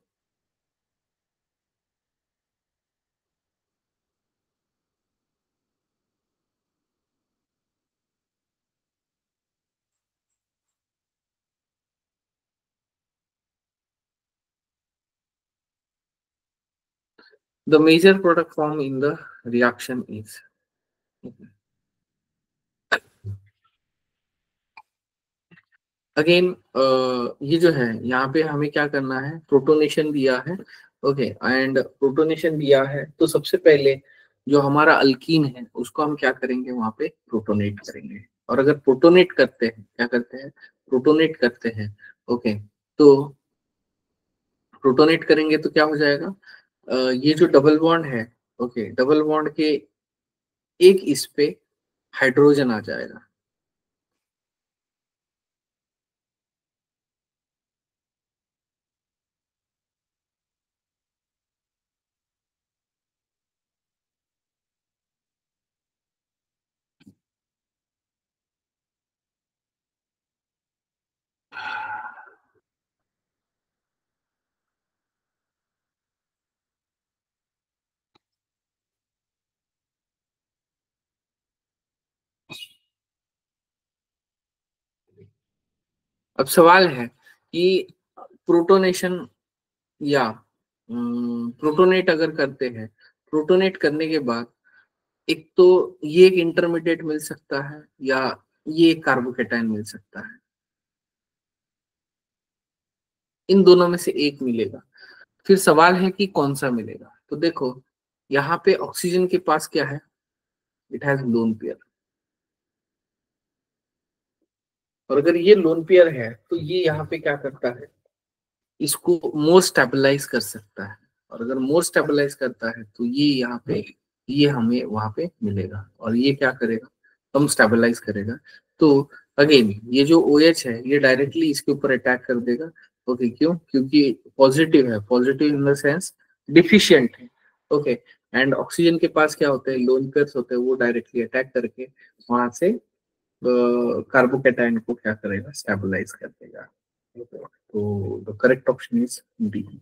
the major product form in the reaction is, again ये जो है यहाँ पे हमें क्या करना है, प्रोटोनेशन दिया है। ओके, एंड प्रोटोनेशन दिया है तो सबसे पहले जो हमारा अल्कीन है उसको हम क्या करेंगे, वहां पे प्रोटोनेट करेंगे, और अगर प्रोटोनेट करते हैं, क्या करते हैं, प्रोटोनेट करते हैं। ओके, तो प्रोटोनेट करेंगे तो क्या हो जाएगा, ये जो डबल बॉन्ड है, ओके, डबल बॉन्ड के एक इस पे हाइड्रोजन आ जाएगा। अब सवाल है कि प्रोटोनेशन या प्रोटोनेट अगर करते हैं, प्रोटोनेट करने के बाद एक तो ये एक इंटरमीडिएट मिल सकता है, या ये एक कार्बोकेटाइन मिल सकता है, इन दोनों में से एक मिलेगा। फिर सवाल है कि कौन सा मिलेगा, तो देखो यहाँ पे ऑक्सीजन के पास क्या है, इट हैज लोन पेयर, और अगर ये लोन पेयर है तो ये यहाँ पे क्या करता है, इसको मोर स्टेबलाइज कर सकता है, और अगर मोर स्टेबलाइज करता है तो ये यहाँ पे ये हमें वहां पे मिलेगा, और ये क्या करेगा, कम स्टेबलाइज करेगा। तो अगेन ये जो OH है ये डायरेक्टली इसके ऊपर अटैक कर देगा। ओके, क्यों? क्योंकि पॉजिटिव है, positive in the sense deficient है। ओके, एंड ऑक्सीजन के पास क्या होते हैं, लोन पेयर्स होते हैं, वो डायरेक्टली अटैक करके वहां से कार्बोकेटाइन को क्या करेगा, स्टेबलाइज कर देगा। तो the correct option is D.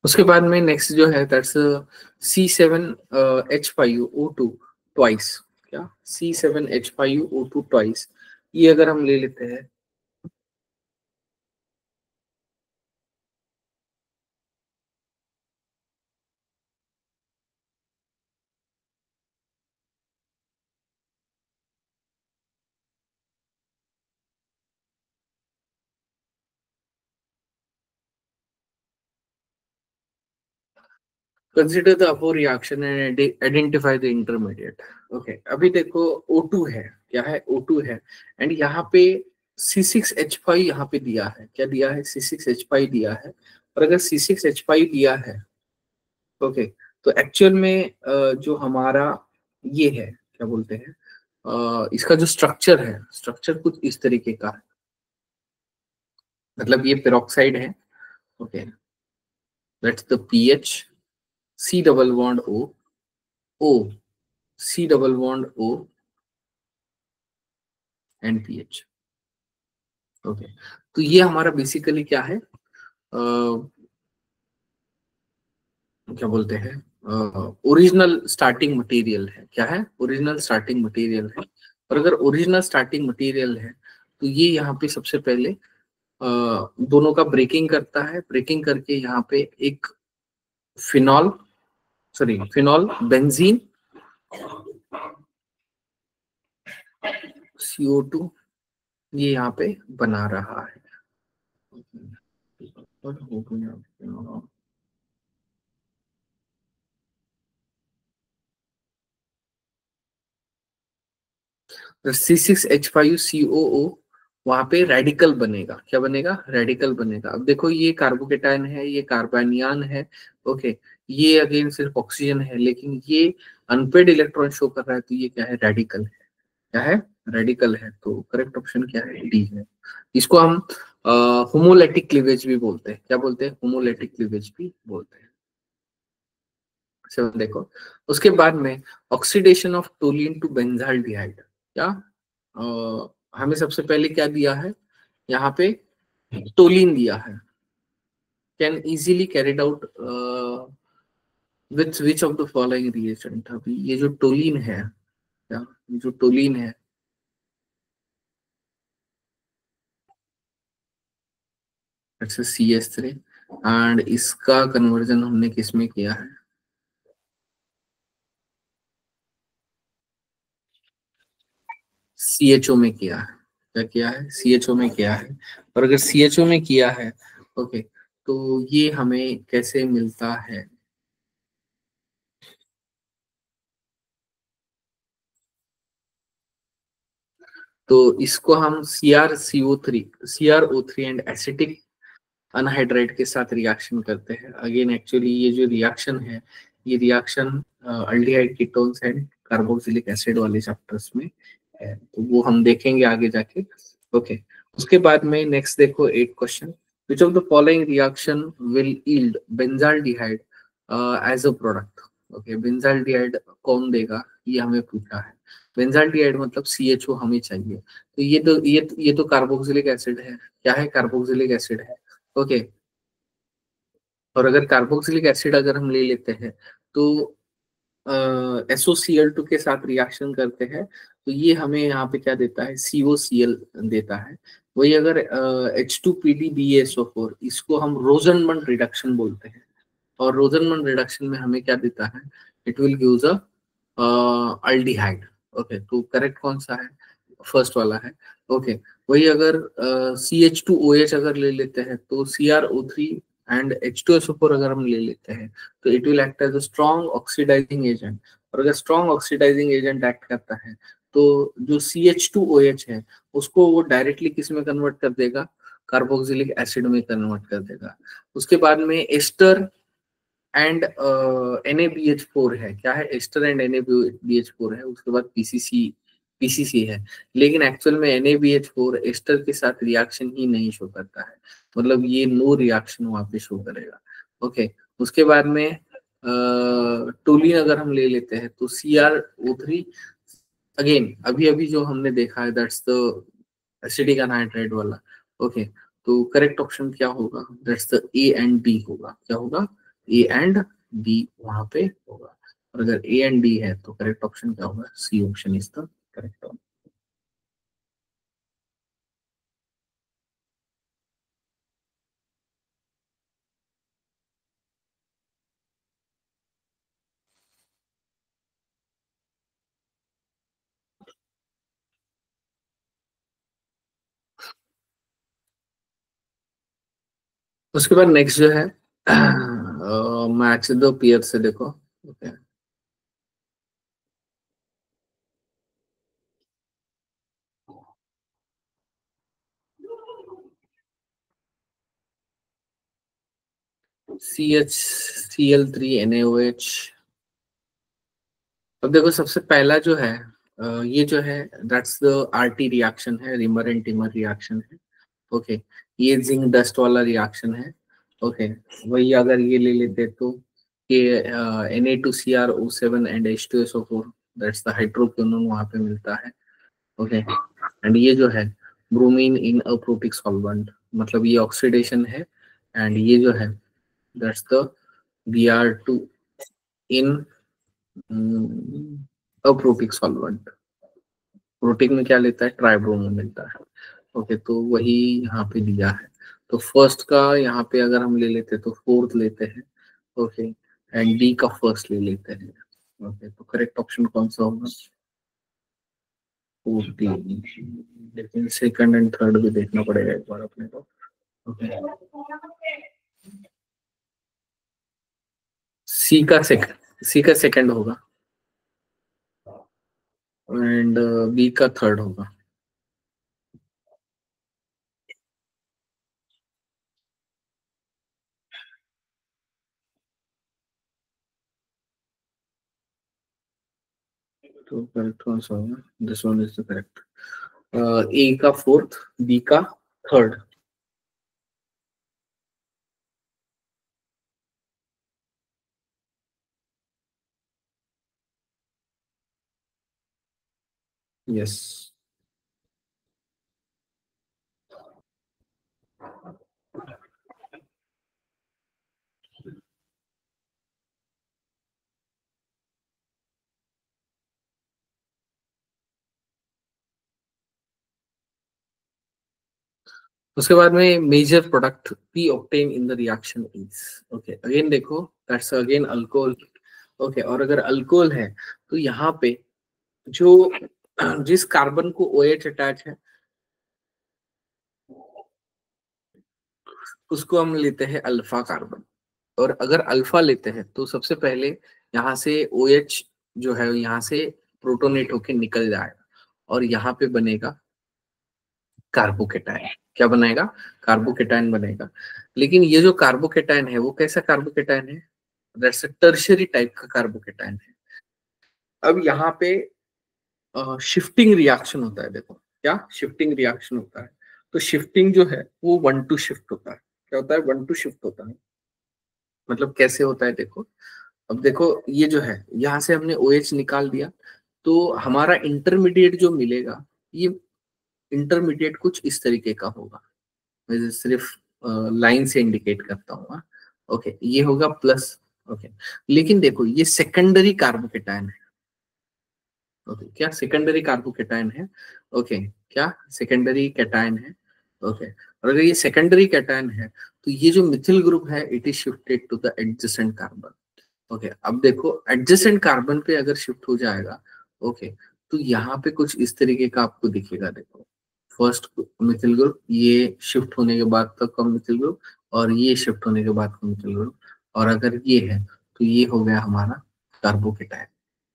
उसके बाद में नेक्स्ट जो है दैट्स C7H5O2 ट्वाइस, क्या C7H5O2 ट्वाइस, ये अगर हम ले लेते हैं, consider the above reaction and identify the intermediate. Okay, अभी देखो O2 है, क्या है, O2 है, एंड यहाँ पे C6H5 यहाँ पे दिया है, क्या दिया है, C6H5 दिया है, और अगर C6H5 दिया है, ओके, तो एक्चुअल में जो हमारा ये है क्या बोलते हैं, इसका जो स्ट्रक्चर है, स्ट्रक्चर कुछ इस तरीके का है, मतलब ये पेरोक्साइड है। Okay, that's the PH, C double bond O, O, C double bond O and PH. Okay, तो ये हमारा बेसिकली क्या है, क्या बोलते हैं, ओरिजिनल स्टार्टिंग मटेरियल है। क्या है? ओरिजिनल स्टार्टिंग मटेरियल है। और अगर ओरिजिनल स्टार्टिंग मटेरियल है तो ये यहाँ पे सबसे पहले दोनों का ब्रेकिंग करता है। ब्रेकिंग करके यहाँ पे एक phenol, sorry phenol benzene CO2 ये यहाँ पे बना रहा है। C6H5COO वहां पे रेडिकल बनेगा। क्या बनेगा? रेडिकल बनेगा। अब देखो ये कार्बोकेटायन है, ये कार्बानियन है। ओके, ये अगेन सिर्फ ऑक्सीजन है, लेकिन ये अनपेड इलेक्ट्रॉन शो कर रहा है, तो ये क्या है? रेडिकल है। क्या है? रेडिकल है। तो करेक्ट ऑप्शन क्या है? डी है। इसको हम होमोलेटिक क्लीवेज भी बोलते हैं। क्या बोलते हैं? होमोलेटिक क्लीवेज भी बोलते हैं। चलो देखो, उसके बाद में oxidation of toluene to benzaldehyde. क्या हमें सबसे पहले क्या दिया है? यहाँ पे टोलिन दिया है। Can easily carried out with which of the following reagent. अभी ये जो टोलिन है, क्या ये जो टोलिन है, इट्स CH3 एंड इसका कन्वर्जन हमने किस में किया है? CHO में किया है। क्या किया है? CHO में किया है। और अगर CHO में किया है, ओके, तो ये हमें कैसे मिलता है? तो इसको हम CrO3 एंड एसिटिक अनहाइड्राइड के साथ रिएक्शन करते हैं। अगेन एक्चुअली ये जो रिएक्शन है, ये reaction aldehyde ketones and carboxylic acid वाले चैप्टर्स में है, तो वो हम देखेंगे आगे जाके। ओके, उसके बाद में नेक्स्ट देखो 8 question. Which of the following reaction will yield benzaldehyde as a product. Okay, benzaldehyde कौन देगा, ये हमें पूछा है। बेंजाल्डिहाइड मतलब CHO हमें चाहिए। तो ये तो कार्बोक्सिलिक एसिड है। क्या है? कार्बोक्सिलिक एसिड है। ओके, और अगर कार्बोक्सिलिक एसिड अगर हम ले लेते हैं तो SOCl2 के साथ रिएक्शन करते हैं, तो ये हमें यहाँ पे क्या देता है? COCl देता है। वही अगर H2PDBaSO4, इसको हम रोजनमंड रिडक्शन बोलते हैं। और रोजनमंड रिडक्शन में हमें क्या देता है? It will gives a aldehyde. Okay, तो करेक्ट कौन सा है? फर्स्ट वाला है। ओके, वही अगर CH2OH अगर ले लेते हैं तो CrO3 एंड H2SO4 अगर हम ले लेते हैं तो it will act as a strong oxidising agent. और अगर स्ट्रॉन्ग ऑक्सीडाइजिंग एजेंट एक्ट करता है तो जो CH2OH है उसको वो डायरेक्टली किस में कन्वर्ट कर देगा? कार्बोक्सिलिक एसिड में कन्वर्ट कर देगा। उसके बाद में एस्टर एंड NaBH4 है। क्या है? एस्टर एंड NaBH4 है। उसके बाद पीसीसी है। लेकिन एक्चुअल में NaBH4 एस्टर के साथ रिएक्शन ही नहीं शो करता है, मतलब ये नो रिएक्शन वहां पे शो करेगा। ओके, उसके बाद में टोलिन अगर हम ले लेते हैं तो CrO3, अगेन अभी अभी जो हमने देखा है दैट्स द एसिडिक अनहाइड्राइड वाला। ओके, तो करेक्ट ऑप्शन क्या होगा? That's the A and D होगा। क्या होगा? A एंड D वहां पे होगा। और अगर A एंड D है तो करेक्ट ऑप्शन क्या होगा? C option is the correct option. उसके बाद नेक्स्ट जो है मैच दो पेयर से देखो। Okay, CH Cl3NaOH। अब देखो सबसे पहला जो है ये जो है दैट्स द RT रिएक्शन है, रिमर एंड टिमर रिएक्शन है। ओके, ये जिंक डस्ट वाला रिएक्शन है। ओके, वही अगर ये ले लेते तो ये Na2Cr O7 and H2SO4, that's the hydroquinone वहां पे मिलता है। ओके, एंड ये जो है ब्रोमीन इन अप्रोटिक सॉल्वेंट, मतलब ये ऑक्सीडेशन है, एंड ये जो है that's the Br2 in aprotic solvent. Protein में क्या लेता है, ट्राइब्रोमो मिलता है। ओके, तो वही यहाँ पे दिया है। तो फर्स्ट का यहाँ पे अगर हम ले लेते तो फोर्थ लेते हैं। ओके, एंड डी का फर्स्ट ले लेते हैं। ओके, तो करेक्ट ऑप्शन कौन सा होगा, फोर्थ डी। लेकिन सेकंड एंड थर्ड भी देखना पड़ेगा एक बार अपने को। ओके, सी का सेकंड होगा, एंड बी का थर्ड होगा। तो करेक्ट कौन सा होगा, this one is the correct. A का फोर्थ, बी का थर्ड। यस। उसके बाद में major product P obtain in the reaction is. Okay, again देखो दैट्स अगेन अल्कोहल। ओके, और अगर अल्कोहल है तो यहाँ पे जो जिस कार्बन को OH अटैच है उसको हम लेते हैं अल्फा कार्बन। और अगर अल्फा लेते हैं तो सबसे पहले यहाँ से OH जो है यहाँ से प्रोटोनेट होके निकल जाएगा और यहाँ पे बनेगा कार्बोकेटाइन। क्या बनाएगा, कार्बोकेटाइन बनेगा। लेकिन ये जो कार्बोकेटाइन है वो कैसा कार्बोकेटाइन है, दैट्स अ टर्शियरी टाइप का कार्बोकेटाइन है। अब यहाँ पे शिफ्टिंग रिएक्शन होता है, देखो क्या शिफ्टिंग रिएक्शन होता है। तो शिफ्टिंग जो है वो 1 to शिफ्ट होता है। क्या होता है, 1 to शिफ्ट होता है। मतलब कैसे होता है देखो, अब देखो ये जो है यहाँ से हमने OH निकाल दिया, तो हमारा इंटरमीडिएट जो मिलेगा ये इंटरमीडिएट कुछ इस तरीके का होगा। मैं सिर्फ लाइन से इंडिकेट करता हूँ। ओके, ये होगा प्लस। ओके, लेकिन देखो ये सेकेंडरी कार्बोकेटाइन है। ओके, क्या सेकेंडरी कार्बोकेटाइन है। ओके, क्या सेकेंडरी कैटायन है। ओके, और अगर ये सेकेंडरी कैटायन है तो ये जो मिथिल ग्रुप है it is shifted to the adjacent carbon. Okay, अब देखो एडजेसेंट कार्बन पे अगर शिफ्ट हो जाएगा, ओके, तो यहाँ पे कुछ इस तरीके का आपको दिखेगा। देखो फर्स्ट मिथिल ग्रुप, ये शिफ्ट होने के बाद तक का मिथिल ग्रुप, और ये शिफ्ट होने के बाद का मिथिल ग्रुप, और अगर ये है तो ये हो गया हमारा कार्बोकेटाइन।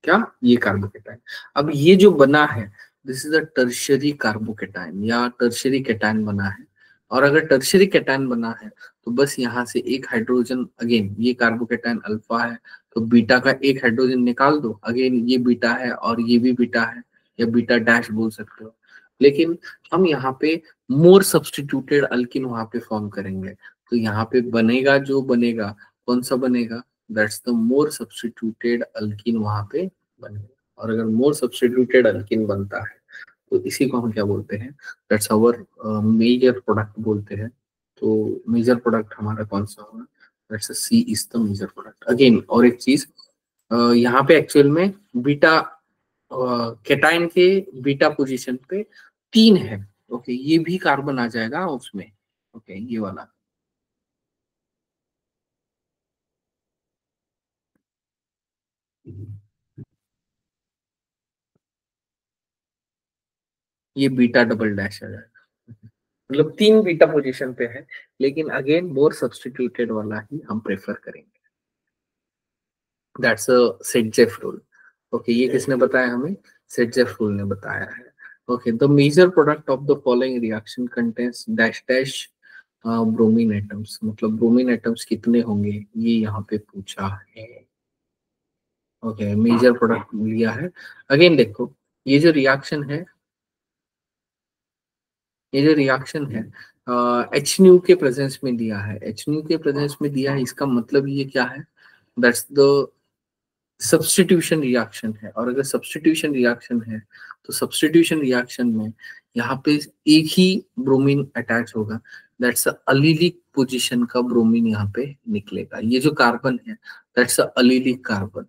क्या, ये कार्बोकेटाइन। अब ये जो बना है this is a tertiary carbocation या टर्शियरी कैटायन बना है। और अगर टर्शियरी कैटायन बना है तो बस यहाँ से एक हाइड्रोजन, अगेन ये कार्बोकेटाइन अल्फा है तो बीटा का एक हाइड्रोजन निकाल दो, अगेन ये बीटा है और ये भी बीटा है, या बीटा डैश बोल सकते हो। लेकिन हम यहाँ पे मोर सब्स्टिट्यूटेड अल्किन वहां पे फॉर्म करेंगे, तो यहाँ पे बनेगा जो बनेगा, कौन सा बनेगा, that's the more substituted alkene वहां पे बनेगा। और अगर मोर सब्स्टिट्यूटेड अल्किन बनता है तो इसी को हम क्या बोलते हैं, दैट्स आवर मेजर प्रोडक्ट बोलते हैं। तो मेजर प्रोडक्ट हमारा कौन सा होगा, that's C is the major product. Again और एक चीज, यहाँ पे एक्चुअल में बीटा कैटायन के बीटा पोजीशन पे 3 है। ओके, ये भी कार्बन आ जाएगा उसमें। ओके, ये वाला, ये बीटा डबल डैश आ जाएगा। मतलब 3 बीटा पोजीशन पे है, लेकिन अगेन मोर सब्स्टिट्यूटेड वाला ही हम प्रेफर करेंगे। That's a Saytzeff rule. Okay, ये किसने बताया हमें, सेटजेफ रूल ने बताया है। Okay, the major product of the following reaction contains dash dash bromine atoms, मतलब ब्रोमीन एटम्स कितने होंगे ये यहाँ पे पूछा है। ओके, मेजर प्रोडक्ट लिया है। अगेन देखो ये जो रिएक्शन है, ये जो रिएक्शन है एच न्यू के प्रेजेंस में दिया है, एच न्यू के प्रेजेंस में दिया है, इसका मतलब ये क्या है, दैट्स द सब्स्टिट्यूशन रिएक्शन है। और अगर सब्स्टिट्यूशन रिएक्शन है तो सब्स्टिट्यूशन रिएक्शन में यहाँ पे एक ही ब्रोमीन अटैच होगा, दैट्स अलीलिक पोजीशन का ब्रोमीन यहाँ पे निकलेगा। ये जो कार्बन है दैट्स अलीलिक कार्बन,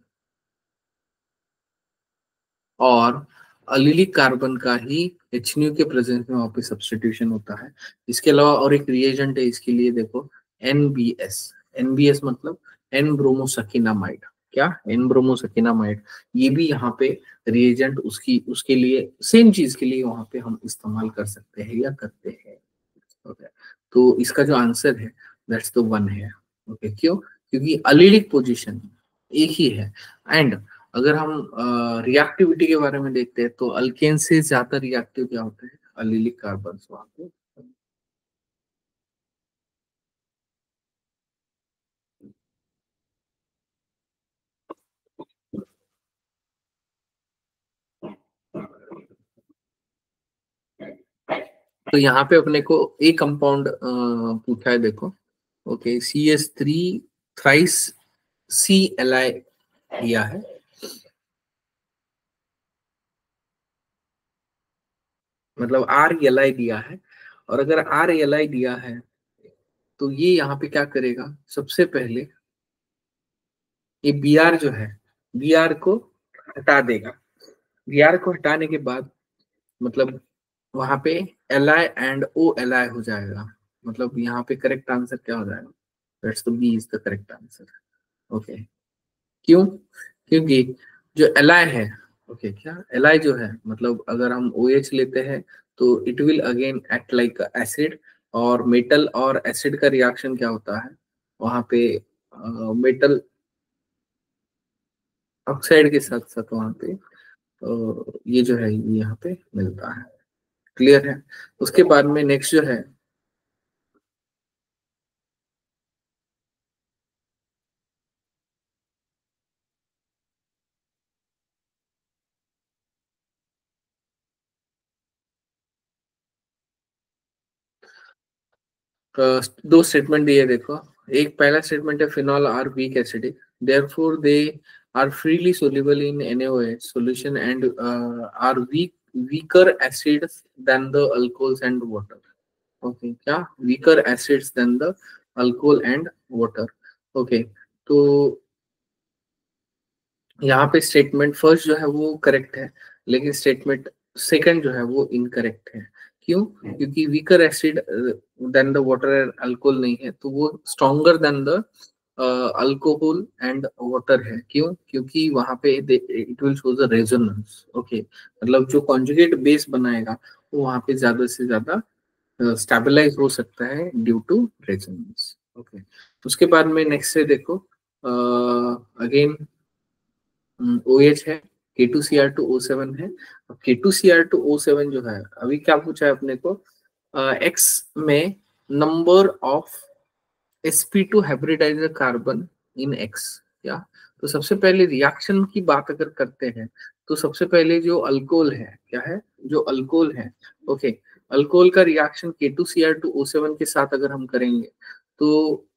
और अलीलिक कार्बन का ही HNU के प्रेजेंस में वहां पे सब्स्टिट्यूशन होता है। इसके अलावा और एक रिएजेंट है इसके लिए, देखो NBS। NBS मतलब एन ब्रोमोसकिनामाइड। क्या? एन ब्रोमोसकिनामाइड। ये भी यहाँ पे रिएजेंट उसकी उसके लिए सेम चीज के लिए वहां पे हम इस्तेमाल कर सकते हैं या करते हैं। ओके, तो इसका जो आंसर है दैट्स द वन है। ओके, क्यों? क्योंकि अलीलिक पोजीशन एक ही है। एंड अगर हम रिएक्टिविटी के बारे में देखते हैं तो अल्केन से ज्यादा रिएक्टिव क्या होता है? अलीलिक कार्बन वहां पे। तो यहाँ पे अपने को एक कंपाउंड पूछा है, देखो। ओके, CS3 थ्राइस CLI दिया है। मतलब RLI दिया है। और अगर RLI दिया है तो ये यहाँ पे क्या करेगा, सबसे पहले ये Br जो है, Br को हटा देगा। Br को हटाने के बाद मतलब वहां पे Li एंड OLi हो जाएगा। मतलब यहाँ पे करेक्ट आंसर क्या हो जाएगा? That's the B is the correct answer. Okay, क्यों? क्योंकि जो Li है, ओके, क्या Li जो है, मतलब अगर हम OH लेते हैं तो it will again act like acid. और मेटल और एसिड का रिएक्शन क्या होता है वहां पे? मेटल ऑक्साइड के साथ साथ वहां पे ये जो है ये यहाँ पे मिलता है। क्लियर है? उसके बाद में नेक्स्ट जो है, दो स्टेटमेंट दिए, देखो। एक पहला स्टेटमेंट है phenol are weak acidic, therefore they are freely soluble in NaOH solution and are weaker acids than the alcohols and water. Okay, क्या? Weaker acids than the alcohol and water. Okay, तो यहाँ पे स्टेटमेंट फर्स्ट जो है वो करेक्ट है, लेकिन स्टेटमेंट सेकंड जो है वो इनकरेक्ट है। क्यों? क्योंकि weaker acid than the water and alcohol नहीं है, तो वो stronger than the alcohol and water है। क्यों? क्योंकि वहां पे it will show the resonance. Okay, मतलब जो कॉन्जुगेट बेस बनाएगा वो वहां पे ज्यादा से ज्यादा स्टेबलाइज हो सकता है ड्यू टू रेजोनेंस। ओके, उसके बाद में नेक्स्ट है, देखो अगेन OH है, K2Cr2O7 है। अब K2Cr2O7 जो है, अभी क्या पूछा है अपने को? X में number of sp2 hybridiser carbon in X। क्या? तो सबसे पहले रिएक्शन की बात अगर करते हैं तो सबसे पहले जो अल्कोहल है, क्या है? जो अल्कोहल है, ओके, अल्कोहल का रिएक्शन K2Cr2O7 के साथ अगर हम करेंगे तो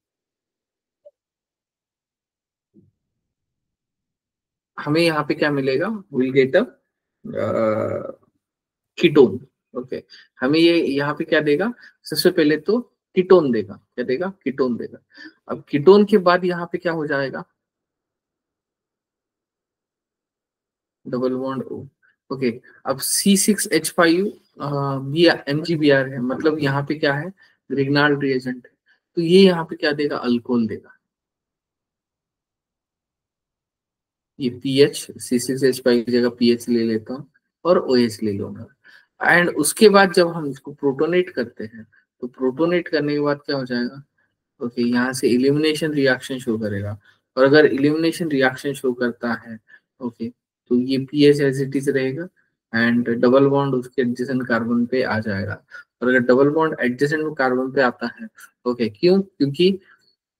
हमें यहाँ पे क्या मिलेगा? Will get a ketone. Okay, हमें ये यहाँ पे क्या देगा? सबसे पहले तो कीटोन देगा। क्या देगा? कीटोन देगा। अब कीटोन के बाद यहाँ पे क्या हो जाएगा? Double bond O। ओके, अब C6H5 बी MgBr है, मतलब यहाँ पे क्या है? ग्रिग्नाल्ड रिएजेंट है। तो ये यहाँ पे क्या देगा? अल्कोहल देगा। ये पीएच, C6H5 की जगह पीएच ले लेता हूँ और OH ले लूंगा। एंड उसके बाद जब हम इसको प्रोटोनेट करते हैं तो प्रोटोनेट करने के बाद क्या हो जाएगा? ओके, यहाँ से इलिमिनेशन रिएक्शन शो करेगा। और अगर इलिमिनेशन रिएक्शन शो करता है, ओके, तो ये पीएच एज इट इज रहेगा एंड डबल बॉन्ड उसके एडजेसेंट कार्बन पे आ जाएगा। और अगर डबल बॉन्ड एडजेसेंट कार्बन पे आता है, ओके, क्यों? क्योंकि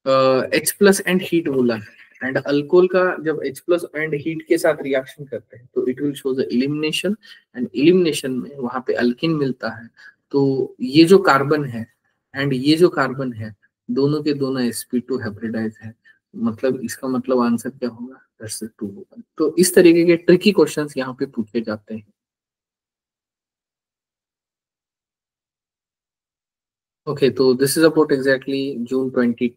H+ एंड हीट बोला है, एंड अल्कोहल का जब H+ एंड हीट के साथ रिएक्शन करते हैं तो it will show the elimination. And elimination में वहां पे अल्किन मिलता है। तो ये जो कार्बन है एंड ये जो कार्बन है दोनों के दोनों sp2 हाइब्रिडाइज है, मतलब इसका मतलब आंसर क्या होगा, 2 होगा। तो इस तरीके के ट्रिकी क्वेश्चंस यहाँ पे पूछे जाते हैं। ओके, तो this is about exactly June 22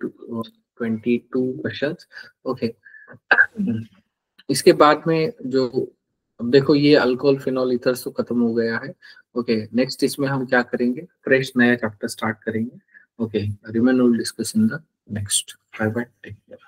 questions. Okay, इसके बाद में जो, अब देखो ये अल्कोहल फिनॉल ईथर्स तो खत्म हो गया है। ओके, नेक्स्ट इसमें हम क्या करेंगे, फ्रेश नया चैप्टर स्टार्ट करेंगे। Okay, remain will discuss in the next. Bye bye, take care.